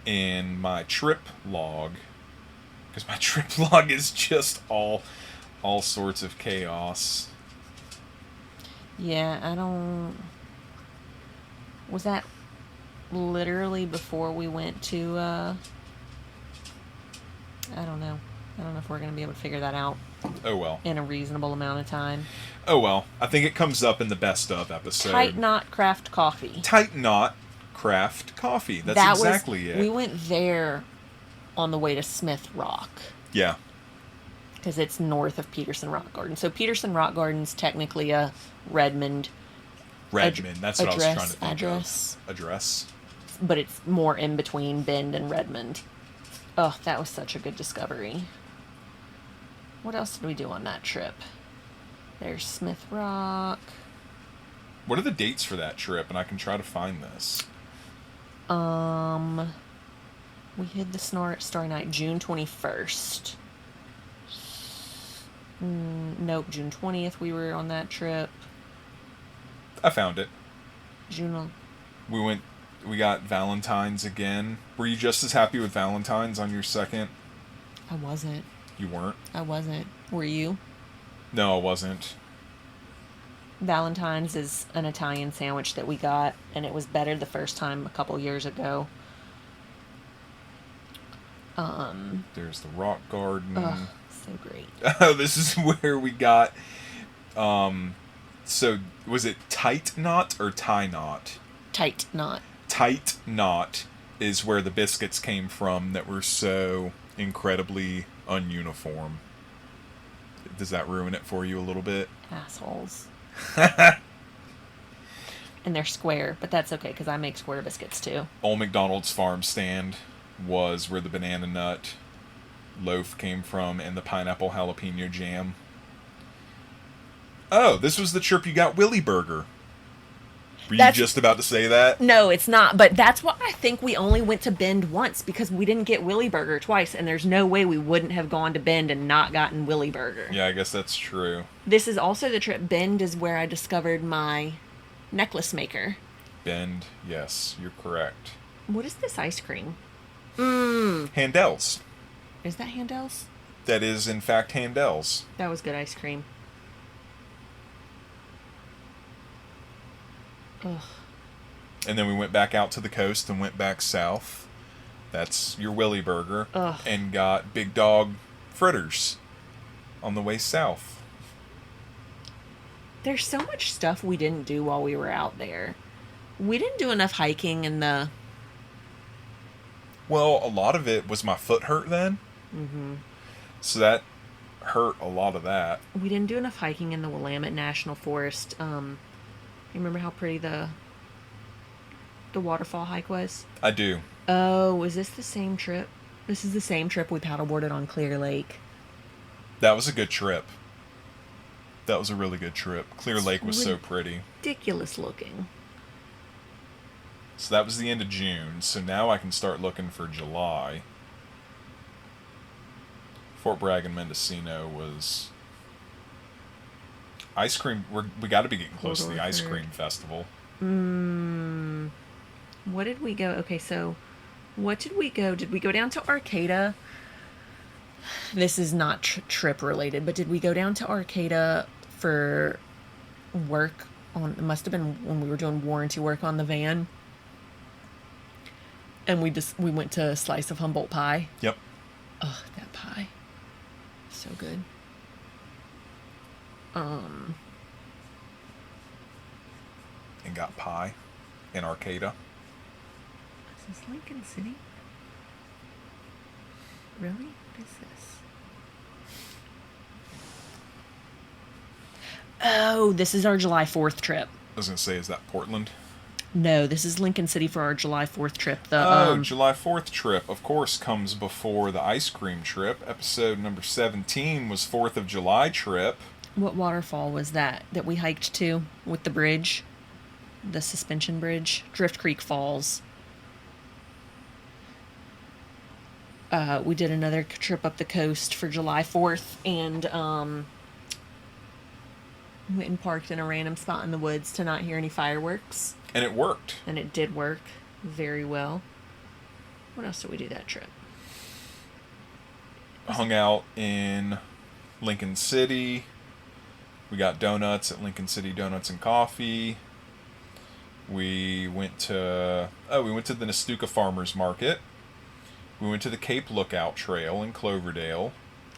in my trip log, because my trip log is just all sorts of chaos.
Yeah, I don't... Was that literally before we went to, I don't know. I don't know if we're going to be able to figure that out.
Oh well.
In a reasonable amount of time.
Oh well. I think it comes up in the best of episode.
Tight Knot Craft Coffee.
Tight Knot Craft Coffee. That's exactly it.
We went there on the way to Smith Rock.
Yeah.
Because it's north of Peterson Rock Garden. So Peterson Rock Garden's technically a Redmond.
That's what I was trying to think
address.
of. Address.
But it's more in between Bend and Redmond. Oh, that was such a good discovery. What else did we do on that trip? There's Smith Rock.
What are the dates for that trip? And I can try to find this.
We hit the Starry Night June 21st. Nope, June 20th we were on that trip.
I found it.
June.
We got Valentine's again. Were you just as happy with Valentine's on your second?
I wasn't.
You weren't?
I wasn't. Were you?
No, I wasn't.
Valentine's is an Italian sandwich that we got, and it was better the first time a couple years ago.
There's the rock garden.
Ugh, so great.
Oh, this is where we got. So was it Tight Knot or Tie Knot?
Tight Knot.
Tight Knot is where the biscuits came from that were so incredibly ununiform. Does that ruin it for you a little bit?
Assholes. And they're square, but that's okay because I make square biscuits too.
Old McDonald's farm stand was where the banana nut loaf came from and the pineapple jalapeno jam. Oh, this was the trip you got Willy Burger. Were you just about to say that?
No, it's not. But that's why I think we only went to Bend once, because we didn't get Willy Burger twice, and there's no way we wouldn't have gone to Bend and not gotten Willy Burger.
Yeah, I guess that's true.
This is also the trip. Bend is where I discovered my necklace maker.
Bend, yes, you're correct.
What is this ice cream?
Handel's.
Is that Handel's?
That is, in fact, Handel's.
That was good ice cream. Ugh.
And then we went back out to the coast and went back south. That's your Willy Burger.
Ugh.
And got Big Dog fritters on the way south.
There's so much stuff we didn't do while we were out there. We didn't do enough hiking in the...
Well, a lot of it was my foot hurt then. Mm-hmm. So that hurt a lot of that.
We didn't do enough hiking in the Willamette National Forest. You remember how pretty the waterfall hike was?
I do.
Oh, is this the same trip? This is the same trip we paddleboarded on Clear Lake.
That was a good trip. That was a really good trip. Clear Lake was so pretty.
Ridiculous looking.
So that was the end of June. So now I can start looking for July. Fort Bragg and Mendocino was... Ice cream, we got to be getting close to the ice cream festival.
What did we go? Okay, so what did we go? Did we go down to Arcata? This is not trip related, but did we go down to Arcata for work on? It must have been when we were doing warranty work on the van. And we went to Slice of Humboldt Pie.
Yep.
Ugh, that pie. So good.
And got pie in Arcata.
Is this Lincoln City? Really? What is this? Oh, this is our July 4th trip.
I was gonna say, is that Portland?
No, this is Lincoln City for our July 4th trip.
Oh, July 4th trip, of course, comes before the ice cream trip. Episode number 17 was 4th of July trip.
What waterfall was that we hiked to with the bridge? The suspension bridge? Drift Creek Falls. We did another trip up the coast for July 4th and went and parked in a random spot in the woods to not hear any fireworks.
And it worked.
And it did work very well. What else did we do that trip?
Hung out in Lincoln City. We got donuts at Lincoln City Donuts and Coffee. We went to the Nestucca Farmers Market. We went to the Cape Lookout Trail in Cloverdale.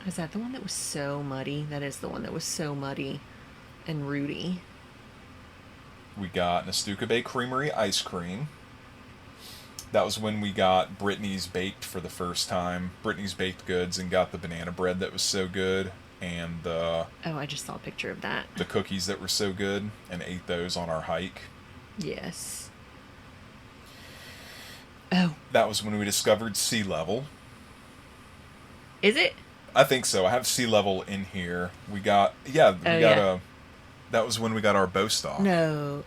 Is that the one that was so muddy? That is the one that was so muddy and rooty.
We got Nestucca Bay Creamery ice cream. That was when we got Brittany's Baked for the first time. Brittany's Baked Goods, and got the banana bread that was so good. And
Oh, I just saw a picture of that.
The cookies that were so good, and ate those on our hike.
Yes. Oh.
That was when we discovered sea level.
Is it?
I think so. I have sea level in here. That was when we got our Bostock.
No.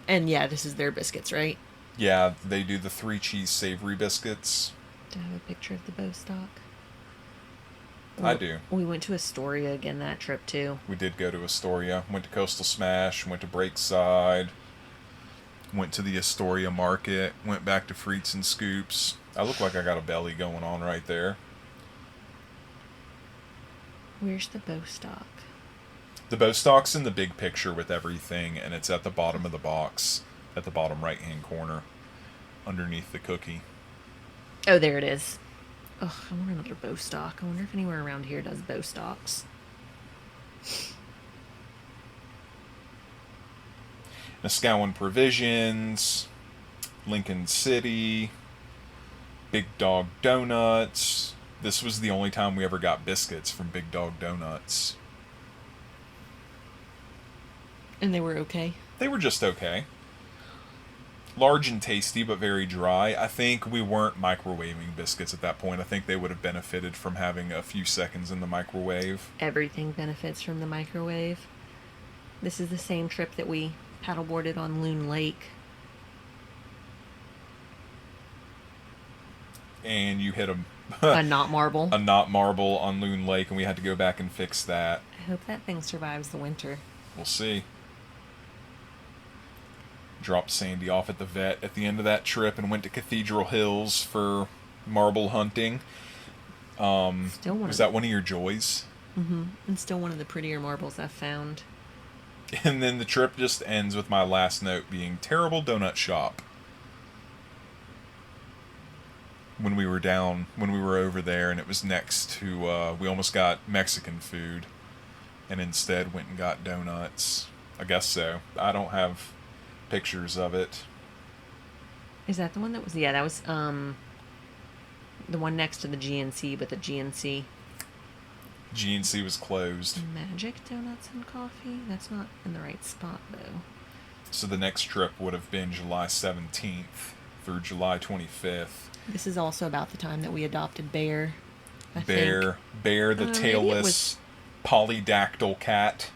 And yeah, this is their biscuits, right?
Yeah, they do the 3 cheese savory biscuits.
Do I have a picture of the Bostock?
I do.
We went to Astoria again that trip too.
We did go to Astoria. Went to Coastal Smash. Went to Breakside. Went to the Astoria Market. Went back to Frites and Scoops. I look like I got a belly going on right there.
Where's the Bostock?
The Bostock's in the big picture with everything, and it's at the bottom of the box, at the bottom right-hand corner, underneath the cookie.
Oh, there it is. Ugh, I want another Bostock. I wonder if anywhere around here does Bostocks.
Niskawan Provisions, Lincoln City, Big Dog Donuts. This was the only time we ever got biscuits from Big Dog Donuts.
And they were okay?
They were just okay. Large and tasty, but very dry. I think we weren't microwaving biscuits at that point. I think they would have benefited from having a few seconds in the microwave.
Everything benefits from the microwave. This is the same trip that we paddleboarded on Loon Lake.
And you hit
a knot marble.
A knot marble on Loon Lake, and we had to go back and fix that.
I hope that thing survives the winter.
We'll see. Dropped Sandy off at the vet at the end of that trip and went to Cathedral Hills for marble hunting. Was that one of your joys?
Mm-hmm. And still one of the prettier marbles I've found.
And then the trip just ends with my last note being terrible donut shop. When we were over there, and it was next to, we almost got Mexican food, and instead went and got donuts. I guess so. I don't have pictures of it.
Is that the one that was... Yeah, that was the one next to the GNC, but the GNC
was closed.
Magic Donuts and Coffee? That's not in the right spot, though.
So the next trip would have been July 17th through July 25th.
This is also about the time that we adopted Bear.
Bear, the tailless polydactyl cat,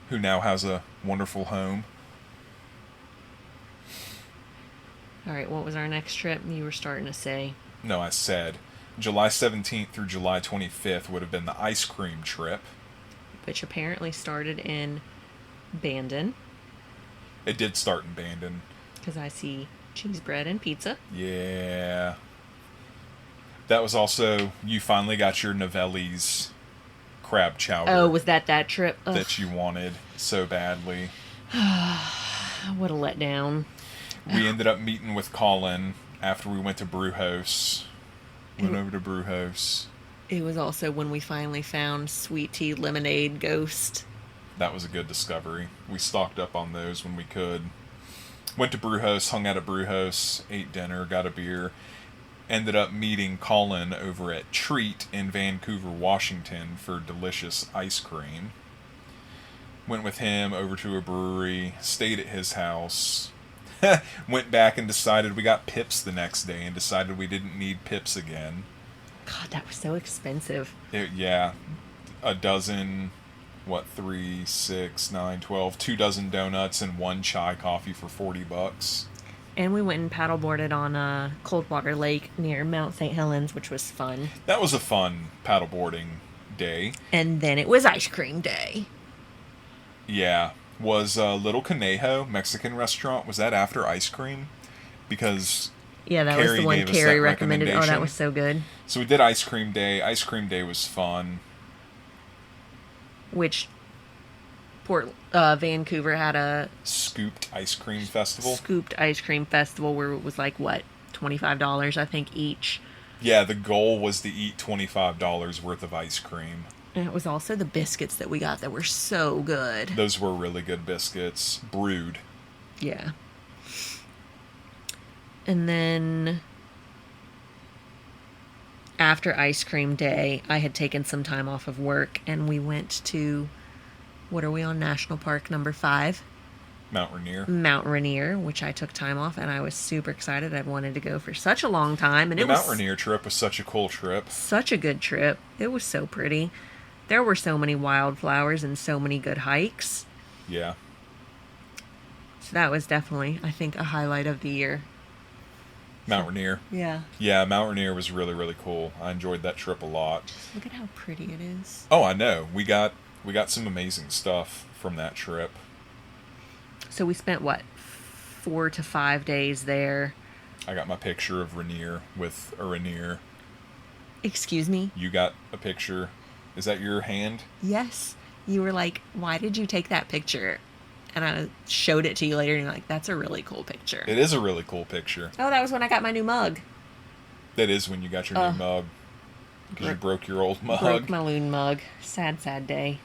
who now has a wonderful home.
All right, what was our next trip? You were starting to say.
No, I said July 17th through July 25th would have been the ice cream trip.
Which apparently started in Bandon.
It did start in Bandon.
Because I see cheese bread and pizza.
Yeah. That was also, you finally got your Novelli's crab chowder.
Oh, was that trip? Ugh.
That you wanted so badly.
What a letdown.
We ended up meeting with Colin after we went to Brewhouse. Went over to Brewhouse.
It was also when we finally found Sweet Tea Lemonade Ghost.
That was a good discovery. We stocked up on those when we could. Went to Brewhouse, hung out at Brewhouse, ate dinner, got a beer, ended up meeting Colin over at Treat in Vancouver, Washington for delicious ice cream. Went with him over to a brewery, stayed at his house, went back and decided we got Pips the next day and decided we didn't need Pips again.
God, that was so expensive.
Yeah, a dozen, what, 3, 6, 9, 12, 2 dozen donuts and 1 chai coffee for $40.
And we went and paddleboarded on Coldwater Lake near Mount St. Helens, which was fun.
That was a fun paddleboarding day.
And then it was ice cream day.
Yeah. Was Little Conejo Mexican restaurant, was that after ice cream? Because
Yeah, that
Carrie
was the one
gave us
Carrie
that
recommended. Oh, that
recommendation.
was so good.
So we did ice cream day. Ice cream day was fun.
Which Vancouver had a
Scooped ice cream festival.
scooped ice cream festival where it was like, what, $25, I think, each.
Yeah, the goal was to eat $25 worth of ice cream.
And it was also the biscuits that we got that were so good.
Those were really good biscuits. Brewed.
Yeah. And then after ice cream day, I had taken some time off of work and we went to, what are we on? National Park number 5?
Mount Rainier.
Mount Rainier, which I took time off and I was super excited. I'd wanted to go for such a long time. And
The
it
Mount
was
Rainier trip was such a cool trip.
such a good trip. It was so pretty. There were so many wildflowers and so many good hikes.
Yeah.
So that was definitely, I think, a highlight of the year.
Mount Rainier.
Yeah.
Yeah, Mount Rainier was really, really cool. I enjoyed that trip a lot.
Look at how pretty it is.
Oh, I know. We got some amazing stuff from that trip.
So we spent, what, 4 to 5 days there.
I got my picture of Rainier with a Rainier.
Excuse me?
You got a picture. Is that your hand?
Yes. You were like, why did you take that picture? And I showed it to you later and you're like, that's a really cool picture.
It is a really cool picture.
Oh, that was when I got my new mug.
That is when you got your new mug. Because you broke your old mug.
Broke my loon mug. Sad, sad day.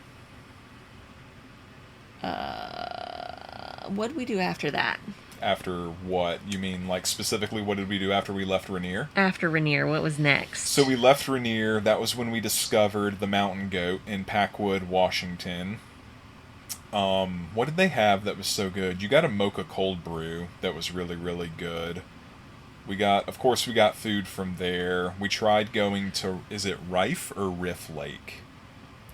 What did we do after that?
After what? You mean, like, specifically what did we do after we left Rainier?
After Rainier, what was next?
So we left Rainier. That was when we discovered the mountain goat in Packwood, Washington. What did they have that was so good? You got a mocha cold brew that was really, really good. Of course, we got food from there. We tried going to, is it Rife or Riff Lake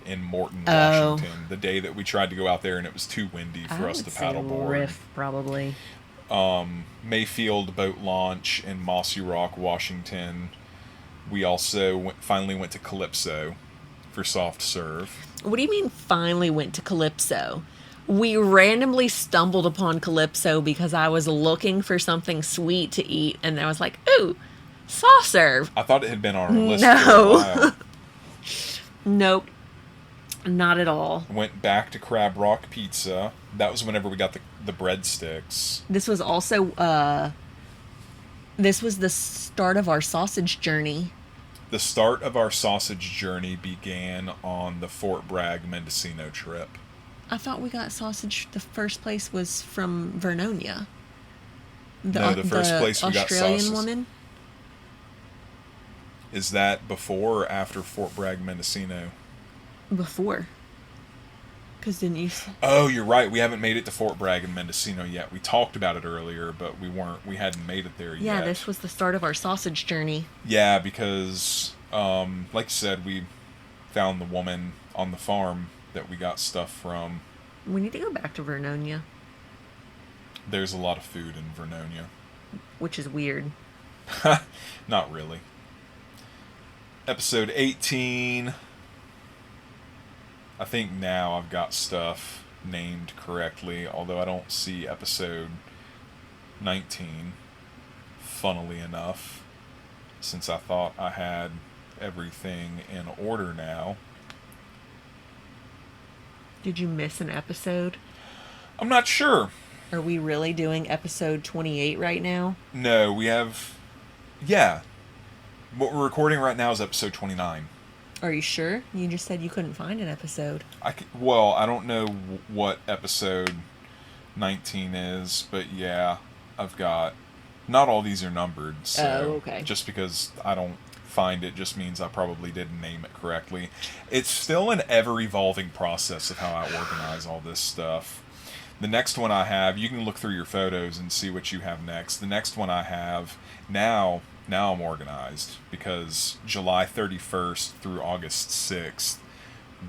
in Morton, Washington? The day that we tried to go out there and it was too windy for us to paddleboard.
Riff, probably.
Mayfield boat launch in Mossy Rock, Washington. We also finally went to Calypso for soft serve.
What do you mean finally went to Calypso? We randomly stumbled upon Calypso because I was looking for something sweet to eat and I was like, ooh, soft serve.
I thought it had been on our list
No.
for a while.
Nope. Not at all.
Went back to Crab Rock Pizza. That was whenever we got the breadsticks.
This was also, this was the start of our sausage journey.
The start of our sausage journey began on the Fort Bragg Mendocino trip.
I thought we got sausage, the first place was from Vernonia.
No, the first place we got
Australian
sausage.
woman?
Is that before or after Fort Bragg Mendocino?
Before. Because didn't you...
Oh, you're right. We haven't made it to Fort Bragg and Mendocino yet. We talked about it earlier, but we hadn't made it there yet.
Yeah, this was the start of our sausage journey.
Yeah, because, like you said, we found the woman on the farm that we got stuff from.
We need to go back to Vernonia,
There's a lot of food in Vernonia.
which is weird.
Not really. Episode 18. I think now I've got stuff named correctly, although I don't see episode 19, funnily enough, since I thought I had everything in order now.
Did you miss an episode?
I'm not sure.
Are we really doing episode 28 right now?
No, we have... Yeah. What we're recording right now is episode 29.
Are you sure? You just said you couldn't find an episode.
Well, I don't know what episode 19 is, but yeah, I've got Not all these are numbered, so
Oh, okay.
just because I don't find it just means I probably didn't name it correctly. It's still an ever-evolving process of how I organize all this stuff. The next one I have, you can look through your photos and see what you have next. The next one I have now I'm organized because July 31st through August 6th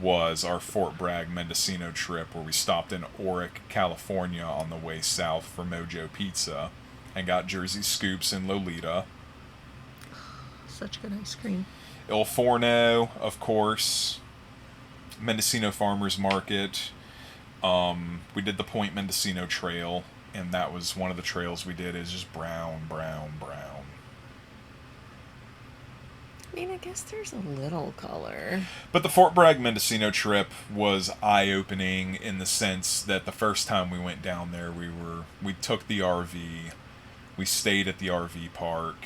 was our Fort Bragg Mendocino trip where we stopped in Oric, California on the way south for Mojo Pizza and got Jersey Scoops in Lolita.
Such good ice cream.
Il Forno, of course. Mendocino Farmers Market. We did the Point Mendocino Trail, and that was one of the trails we did. Is just brown, brown, brown.
I mean, I guess there's a little color.
But the Fort Bragg Mendocino trip was eye-opening in the sense that the first time we went down there, we took the RV, we stayed at the RV park.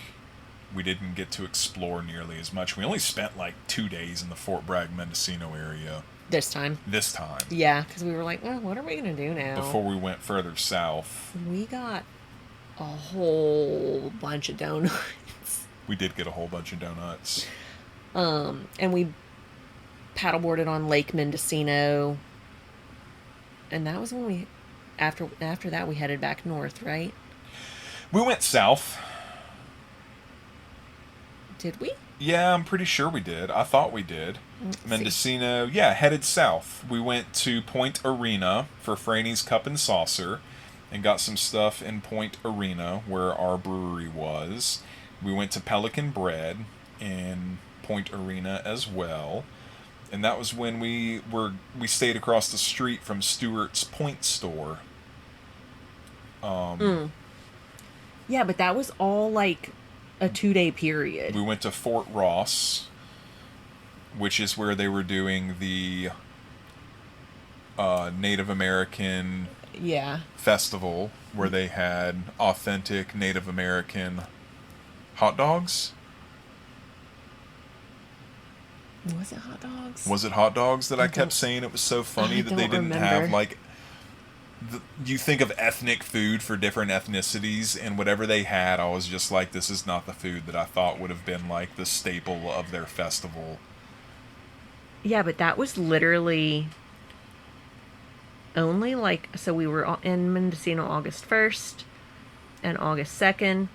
We didn't get to explore nearly as much. We only spent like 2 days in the Fort Bragg Mendocino area.
This time. Yeah, because we were like, well, what are we going to do now?
Before we went further south.
We got a whole bunch of donuts.
We did get a whole bunch of donuts.
And we paddleboarded on Lake Mendocino. And that was when we, after that, we headed back north, right?
We went south.
Did we?
Yeah, I'm pretty sure we did. I thought we did. Mendocino, yeah, headed south. We went to Point Arena for Franny's Cup and Saucer and got some stuff in Point Arena where our brewery was. We went to Pelican Bread in Point Arena as well. And that was when we stayed across the street from Stewart's Point store.
Yeah, but that was all like a 2-day period.
We went to Fort Ross, which is where they were doing the Native American festival, where they had authentic Native American hot dogs.
Was it hot dogs?
Was it hot dogs that I kept saying it was so funny that they didn't have like... You think of ethnic food for different ethnicities, and whatever they had, I was just like, this is not the food that I thought would have been like the staple of their festival.
Yeah, but that was literally only like, so we were in Mendocino August 1st and August 2nd,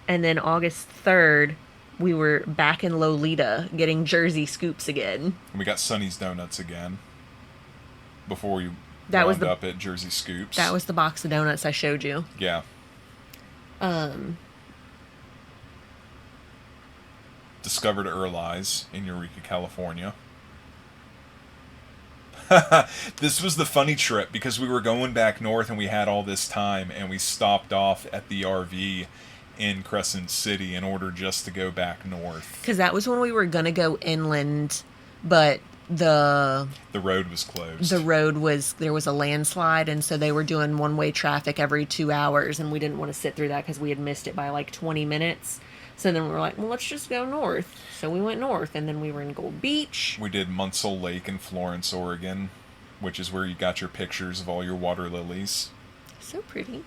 and then August 3rd we were back in Lolita getting Jersey Scoops again.
And we got Sonny's Donuts again before we up at Jersey Scoops.
That was the box of donuts I showed you.
Yeah. Discovered Early's in Eureka, California. This was the funny trip because we were going back north and we had all this time and we stopped off at the RV in Crescent City in order just to go back north.
Because that was when we were going to go inland, but the
road was closed.
There was a landslide, and so they were doing one-way traffic every 2 hours, and we didn't want to sit through that because we had missed it by like 20 minutes. So then we were like, well, let's just go north. So we went north, and then we were in Gold Beach.
We did Munsell Lake in Florence, Oregon, which is where you got your pictures of all your water lilies.
So pretty.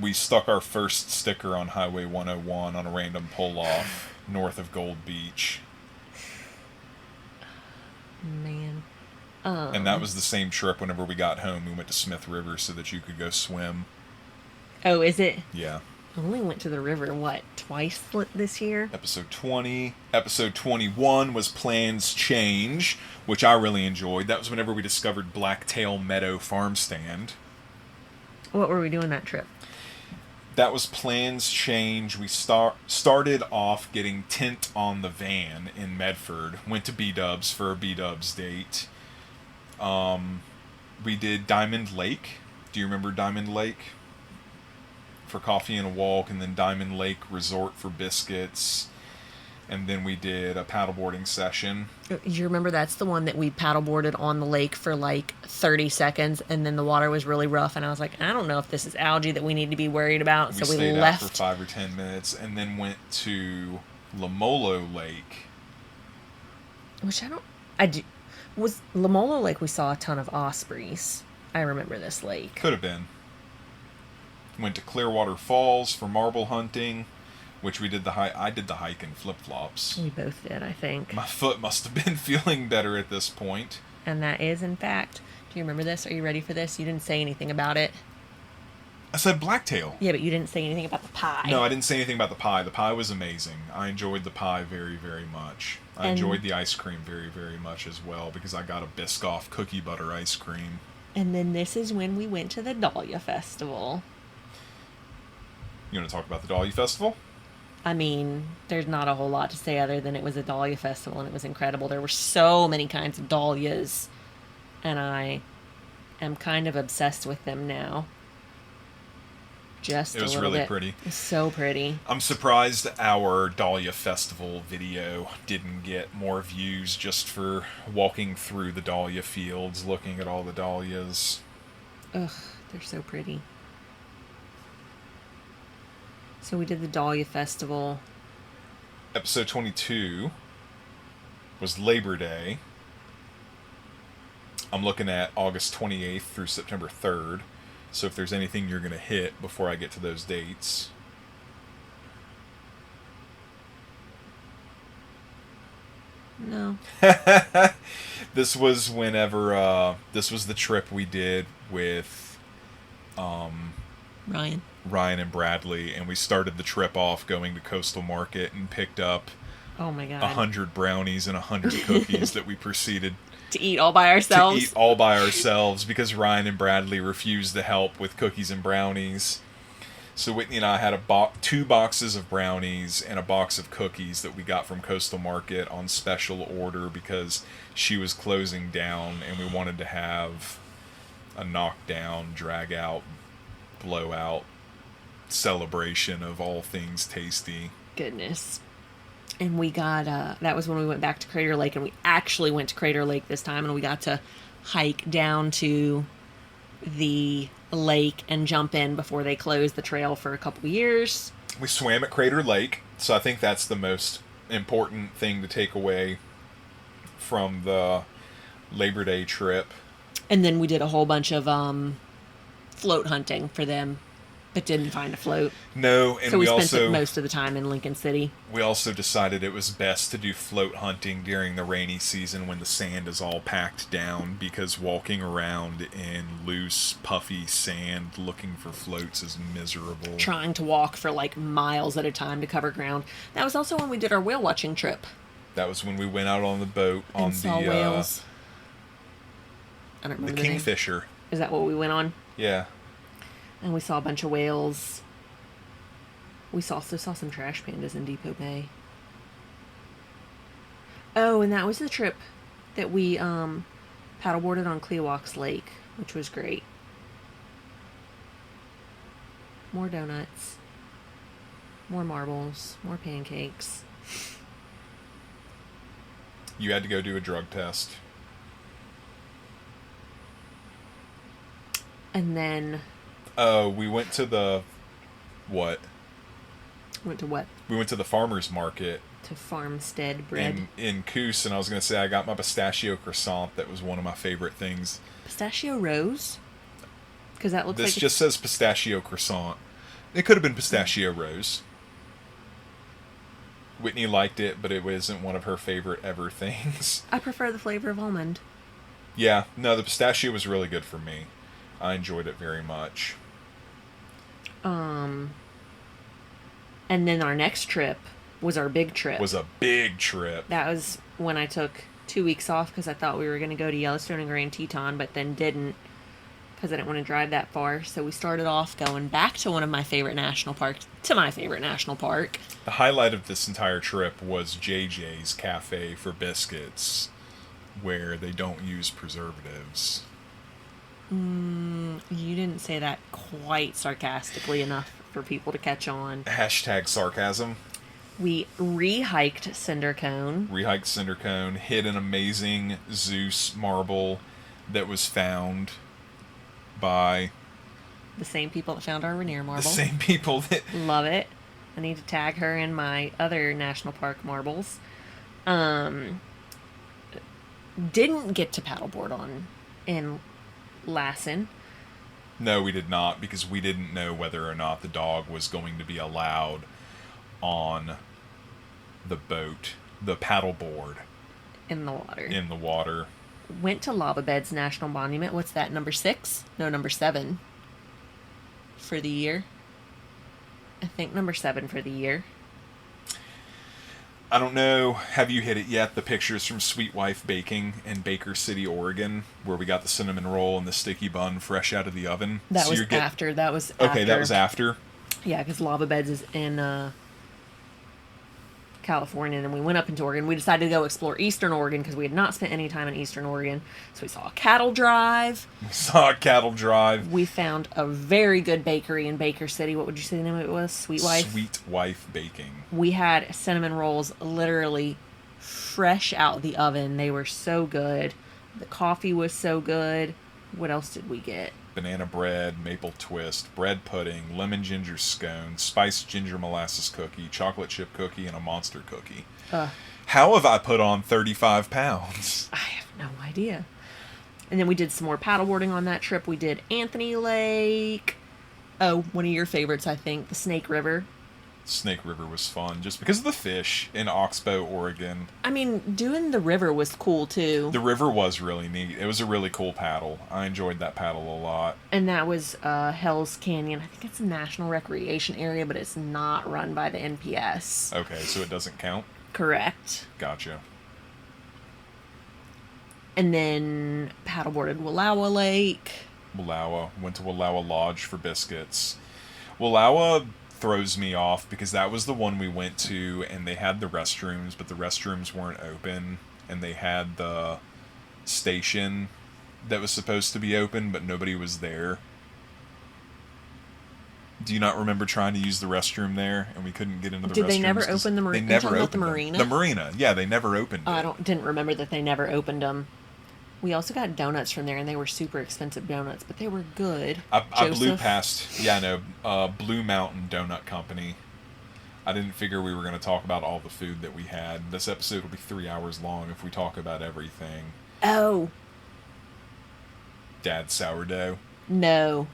We stuck our first sticker on Highway 101 on a random pull-off north of Gold Beach.
Man.
And that was the same trip whenever we got home. We went to Smith River so that you could go swim.
Oh, is it?
Yeah.
I only went to the river, twice this year?
Episode 20. Episode 21 was Plans Change, which I really enjoyed. That was whenever we discovered Blacktail Meadow Farm Stand.
What were we doing that trip?
That was Plans Change. We started off getting tint on the van in Medford. Went to B-Dubs for a B-Dubs date. We did Diamond Lake. Do you remember Diamond Lake? For coffee and a walk, and then Diamond Lake Resort for biscuits. And then we did a paddleboarding session.
You remember that's the one that we paddleboarded on the lake for like 30 seconds, and then the water was really rough, and I was like, I don't know if this is algae that we need to be worried about. So we
stayed
left
out for 5 or 10 minutes, and then went to Lamolo Lake.
Which Was Lamola Lake, we saw a ton of ospreys. I remember this lake.
Could have been. Went to Clearwater Falls for marble hunting, which we did the hike. I did the hike in flip flops.
We both did, I think.
My foot must have been feeling better at this point.
And that is, in fact, do you remember this? Are you ready for this? You didn't say anything about it.
I said blacktail.
Yeah, but you didn't say anything about the pie.
No, I didn't say anything about the pie. The pie was amazing. I enjoyed the pie very, very much. I enjoyed the ice cream very, very much as well because I got a Biscoff cookie butter ice cream.
And then this is when we went to the Dahlia Festival.
You want to talk about the Dahlia Festival?
I mean, there's not a whole lot to say other than it was a Dahlia Festival and it was incredible. There were so many kinds of dahlias, and I am kind of obsessed with them now. Just a little bit. It was really pretty. It's so pretty.
I'm surprised our Dahlia Festival video didn't get more views just for walking through the dahlia fields, looking at all the dahlias.
Ugh, they're so pretty. So we did the Dahlia Festival.
Episode 22 was Labor Day. I'm looking at August 28th through September 3rd. So if there's anything you're going to hit before I get to those dates.
No.
This was whenever, this was the trip we did with
Ryan
and Bradley, and we started the trip off going to Coastal Market and picked up 100 brownies and 100 cookies that we proceeded
to eat all by ourselves
because Ryan and Bradley refused to help with cookies and brownies. So Whitney and I had 2 boxes of brownies and a box of cookies that we got from Coastal Market on special order because she was closing down and we wanted to have a knockdown, drag out, blowout celebration of all things tasty.
Goodness. And we got, that was when we went back to Crater Lake, and we actually went to Crater Lake this time, and we got to hike down to the lake and jump in before they closed the trail for a couple years.
We swam at Crater Lake, so I think that's the most important thing to take away from the Labor Day trip.
And then we did a whole bunch of float hunting for them, but didn't find a float.
No, and
so we spent most of the time in Lincoln City.
We also decided it was best to do float hunting during the rainy season when the sand is all packed down, because walking around in loose, puffy sand looking for floats is miserable.
Trying to walk for like miles at a time to cover ground. That was also when we did our whale watching trip.
That was when we went out on the boat on
saw whales. I don't remember
the Kingfisher.
Is that what we went on?
Yeah.
And we saw a bunch of whales. We also saw some trash pandas in Depot Bay. Oh, and that was the trip that we paddleboarded on Cleowax Lake, which was great. More donuts. More marbles. More pancakes.
You had to go do a drug test.
And then...
Oh, we went to the... What?
Went to what?
We went to the farmer's market.
To Farmstead Bread.
In Coos, and I was going to say I got my pistachio croissant. That was one of my favorite things.
Pistachio rose? Because that looks like...
This just says pistachio croissant. It could have been pistachio rose. Whitney liked it, but it wasn't one of her favorite ever things.
I prefer the flavor of almond.
Yeah, no, the pistachio was really good for me. I enjoyed it very much.
And then our next trip was our big trip.
Was a big trip.
That was when I took 2 weeks off because I thought we were going to go to Yellowstone and Grand Teton, but then didn't because I didn't want to drive that far. So we started off going back to one of my favorite national parks, to my favorite national park.
The highlight of this entire trip was JJ's Cafe for Biscuits, where they don't use preservatives.
You didn't say that quite sarcastically enough for people to catch on.
Hashtag sarcasm.
We re-hiked Cinder Cone.
Hit an amazing Zeus marble that was found by...
the same people that found our Rainier marble.
The same people that...
Love it. I need to tag her in my other national park marbles. didn't get to paddleboard on in Lassen.
No, we did not, because we didn't know whether or not the dog was going to be allowed on the boat, the paddleboard,
In the water.
in the water.
Went to Lava Beds National Monument. What's that, number 6? No, number 7 for the year. I think number 7 for the year.
I don't know, have you hit it yet? The pictures from Sweet Wife Baking in Baker City, Oregon, where we got the cinnamon roll and the sticky bun fresh out of the oven.
That
So
was
you're
after. That was
Okay,
after.
that was after.
Yeah, because Lava Beds is in California, and we went up into Oregon. We decided to go explore Eastern Oregon because we had not spent any time in Eastern Oregon. So we saw a cattle drive.
We saw a cattle drive.
We found a very good bakery in Baker City. What would you say the name of it was? Sweet Wife?
Sweet Wife Baking.
We had cinnamon rolls literally fresh out the oven. They were so good. The coffee was so good. What else did we get?
Banana bread, maple twist, bread pudding, lemon ginger scone, spiced ginger molasses cookie, chocolate chip cookie, and a monster cookie. How have I put on 35 pounds?
I have no idea. And then we did some more paddleboarding on that trip. We did Anthony Lake. Oh, one of your favorites, I think, the Snake River.
Snake River was fun just because of the fish in Oxbow, Oregon.
I mean, doing the river was cool too.
The river was really neat. It was a really cool paddle. I enjoyed that paddle a lot.
And that was Hell's Canyon. I think it's a national recreation area, but it's not run by the NPS.
Okay, so it doesn't count?
Correct.
Gotcha.
And then paddleboarded Wallowa Lake.
Wallowa. Went to Wallowa Lodge for biscuits. Wallowa throws me off because that was the one we went to and they had the restrooms, but the restrooms weren't open, and they had the station that was supposed to be open, but nobody was there. Do you not remember trying to use the restroom there and we couldn't get into the restrooms?
Did they never open the marina?
They never opened
the
them.
marina.
The marina, yeah, they never opened it.
Didn't remember that they never opened them. We also got donuts from there, and they were super expensive donuts, but they were good.
I blew past, Blue Mountain Donut Company. I didn't figure we were going to talk about all the food that we had. This episode will be 3 hours long if we talk about everything.
Oh.
Dad's sourdough.
No.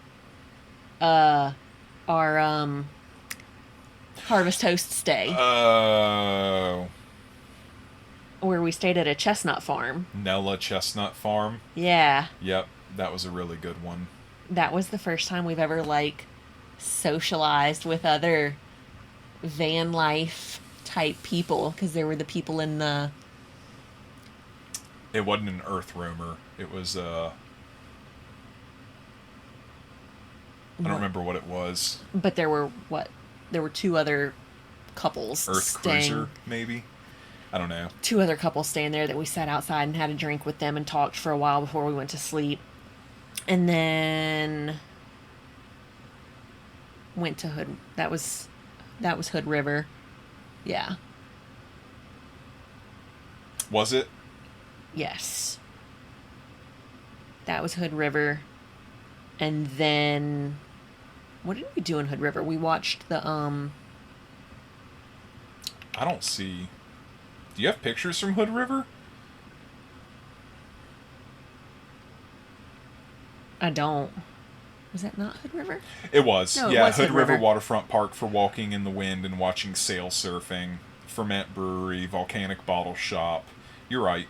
Our Harvest Toast stay.
Oh.
Where we stayed at a chestnut farm.
Nella Chestnut Farm.
Yeah.
Yep, that was a really good one.
That was the first time we've ever, socialized with other van life type people, because there were the people in the...
It wasn't an Earth Roamer. It was, I don't remember what it was.
But there were, There were 2 other couples
Earth
staying...
Cruiser, maybe? I don't know.
2 other couples staying there that we sat outside and had a drink with them and talked for a while before we went to sleep. And then went to Hood. That was Hood River. Yeah.
Was it?
Yes. That was Hood River. And then what did we do in Hood River? We watched the
I don't see. Do you have pictures from Hood River?
I don't. Was that not Hood River?
It was.
No, it
yeah,
was
Hood
Hood
River
River.
Waterfront Park for walking in the wind and watching sail surfing. Ferment Brewery, Volcanic Bottle Shop. You're right.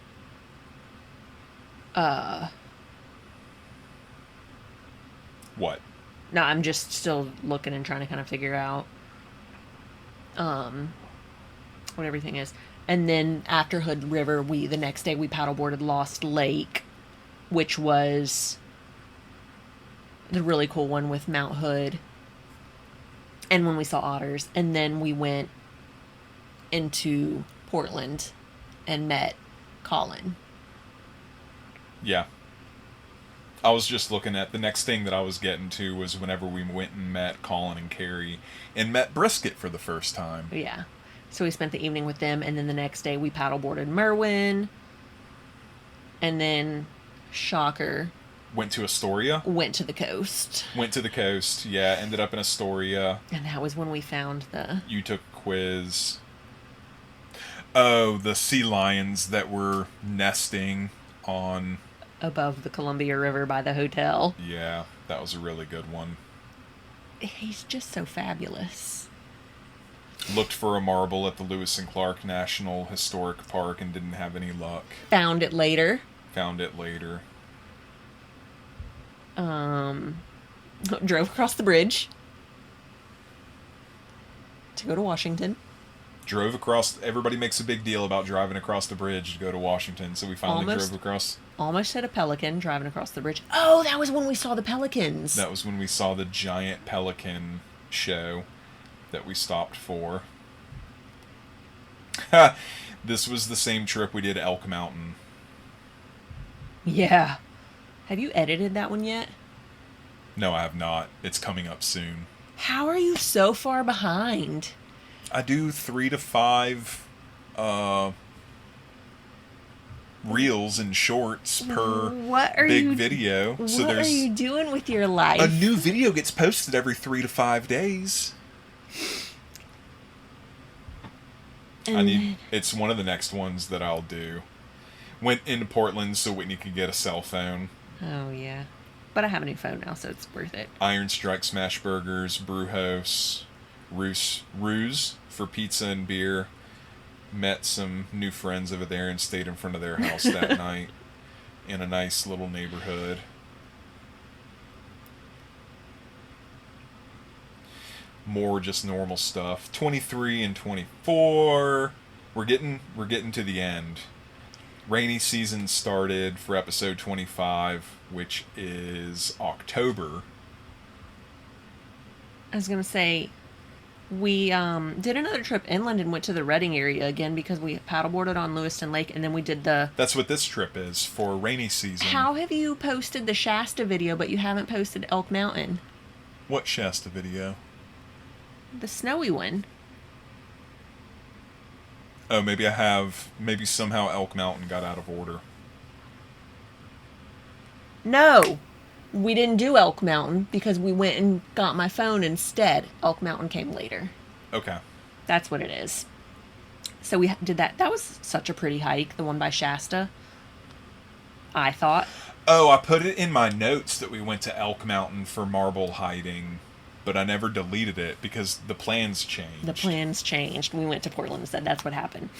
What?
No, I'm just still looking and trying to kind of figure out what everything is. And then after Hood River, the next day we paddleboarded Lost Lake, which was the really cool one with Mount Hood. And when we saw otters, and then we went into Portland and met Colin.
Yeah. I was just looking at the next thing that I was getting to was whenever we went and met Colin and Carrie and met Brisket for the first time.
Yeah. So we spent the evening with them, and then the next day we paddleboarded Merwin. And then, shocker,
Went to Astoria.
went to the coast.
Went to the coast, yeah. Ended up in Astoria.
And that was when we found the...
You took a quiz. Oh, the sea lions that were nesting on.
above the Columbia River by the hotel.
Yeah, that was a really good one.
He's just so fabulous.
Looked for a marble at the Lewis and Clark National Historic Park and didn't have any luck.
Found it later.
Found it later.
Drove across the bridge to go to Washington.
Drove across. Everybody makes a big deal about driving across the bridge to go to Washington, so we finally drove across.
Almost hit a pelican driving across the bridge. Oh, that was when we saw the pelicans.
That was when we saw the giant pelican show that we stopped for. This was the same trip we did Elk Mountain.
Yeah. Have you edited that one yet?
No, I have not. It's coming up soon.
How are you so far behind?
I do 3 to 5 reels and shorts per big video.
What are you doing with your life?
A new video gets posted every 3 to 5 days. It's one of the next ones that I'll do. Went into Portland so Whitney could get a cell phone.
Oh, yeah. But I have a new phone now, so it's worth it.
Iron Strike Smash Burgers, Brewhouse, Ruse for pizza and beer. Met some new friends over there and stayed in front of their house that night in a nice little neighborhood. More just normal stuff. 23 and 24. We're getting to the end. Rainy season started for episode 25, which is October.
I was going to say, we did another trip inland and went to the Redding area again because we paddleboarded on Lewiston Lake, and then we did the...
That's what this trip is, for rainy season.
How have you posted the Shasta video, but you haven't posted Elk Mountain?
What Shasta video?
The snowy one.
Oh, maybe I have. Maybe somehow Elk Mountain got out of order.
No, we didn't do Elk Mountain because we went and got my phone instead. Elk Mountain came later.
Okay.
That's what it is. So we did that. That was such a pretty hike, the one by Shasta, I thought.
Oh, I put it in my notes that we went to Elk Mountain for marble hiding, but I never deleted it because the plans changed.
The plans changed. We went to Portland instead. That's what happened.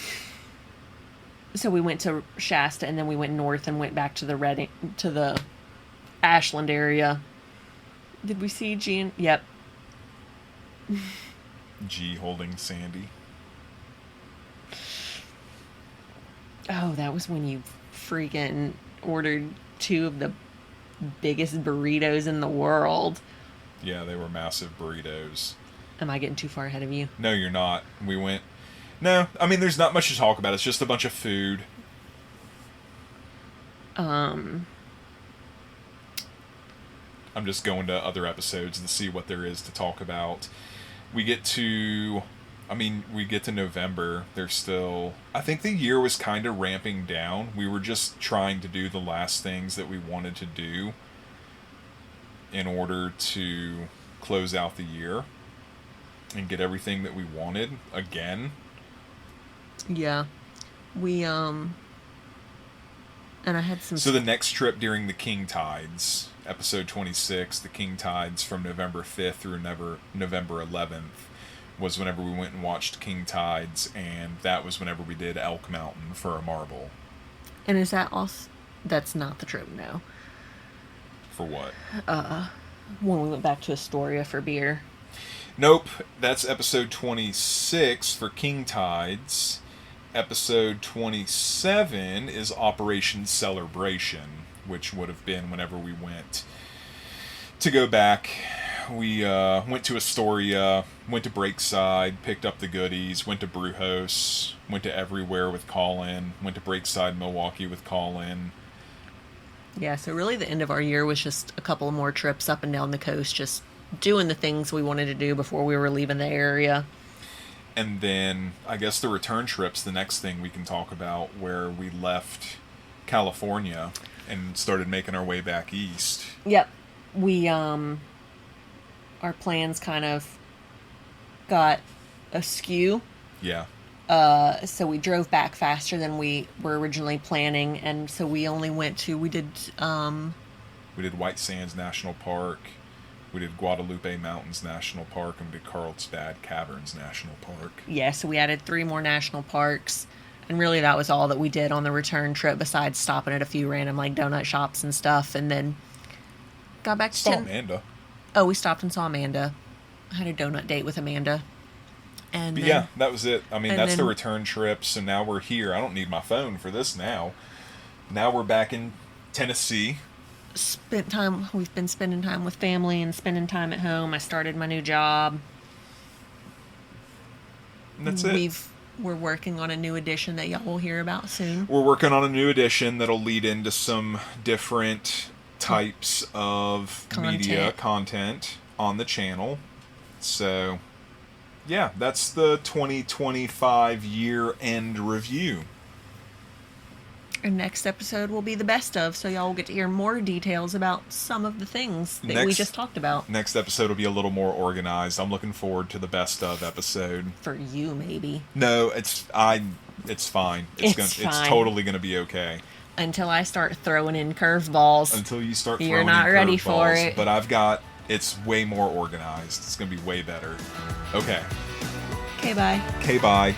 So we went to Shasta, and then we went north and went back to the Ashland area. Did we see G? Yep.
G holding Sandy.
Oh, that was when you freaking ordered 2 of the biggest burritos in the world.
Yeah, they were massive burritos.
Am I getting too far ahead of you?
No, you're not. We went... No, I mean, there's not much to talk about. It's just a bunch of food.
I'm
just going to other episodes to see what there is to talk about. We get to November. There's still... I think the year was kind of ramping down. We were just trying to do the last things that we wanted to do in order to close out the year and get everything that we wanted again.
Yeah. We, and I had some...
So the next trip during the King Tides, episode 26, the King Tides from November 5th through November 11th, was whenever we went and watched King Tides, and that was whenever we did Elk Mountain for a marble.
And is that also... That's not the trip, no.
For what?
When we went back to Astoria for beer.
Nope, that's episode 26 for King Tides. Episode 27 is Operation Celebration, which would have been whenever we went to go back. We went to Astoria, went to Breakside, picked up the goodies, went to Brewhouse, went to everywhere with Colin, went to Breakside, Milwaukee with Colin.
Yeah, so really the end of our year was just a couple more trips up and down the coast, just doing the things we wanted to do before we were leaving the area.
And then, I guess the return trip's the next thing we can talk about, where we left California and started making our way back east.
Yep. We, our plans kind of got askew.
Yeah.
So we drove back faster than we were originally planning, and so we only went to
We did White Sands National Park. We did Guadalupe Mountains National Park, and we did Carlsbad Caverns National Park.
yeah, so we added 3 more national parks, and really that was all that we did on the return trip, besides stopping at a few random like donut shops and stuff, and then got back to
Saw Amanda.
Oh, we stopped and saw Amanda. I had a donut date with Amanda. And
But
then,
yeah, that was it. I mean,
and
that's the
then-
return trip, so now we're here. I don't need my phone for this now. Now we're back in Tennessee.
We've been spending time with family and spending time at home. I started my new job.
And that's it.
We're working on a new edition that y'all will hear about soon.
We're working on a new edition that'll lead into some different types of media content on the channel. So, yeah, that's the 2025 year-end review.
Our next episode will be the best of, so y'all will get to hear more details about some of the things that we just talked about.
Next episode will be a little more organized. I'm looking forward to the best of episode.
For you, maybe.
No, it's fine. It's
fine.
totally gonna be okay.
Until I start throwing in curveballs.
Until you start throwing
You're not
in
ready for
curveballs.
it.
But it's way more organized. It's gonna be way better. Okay.
Okay, bye.
Okay, bye.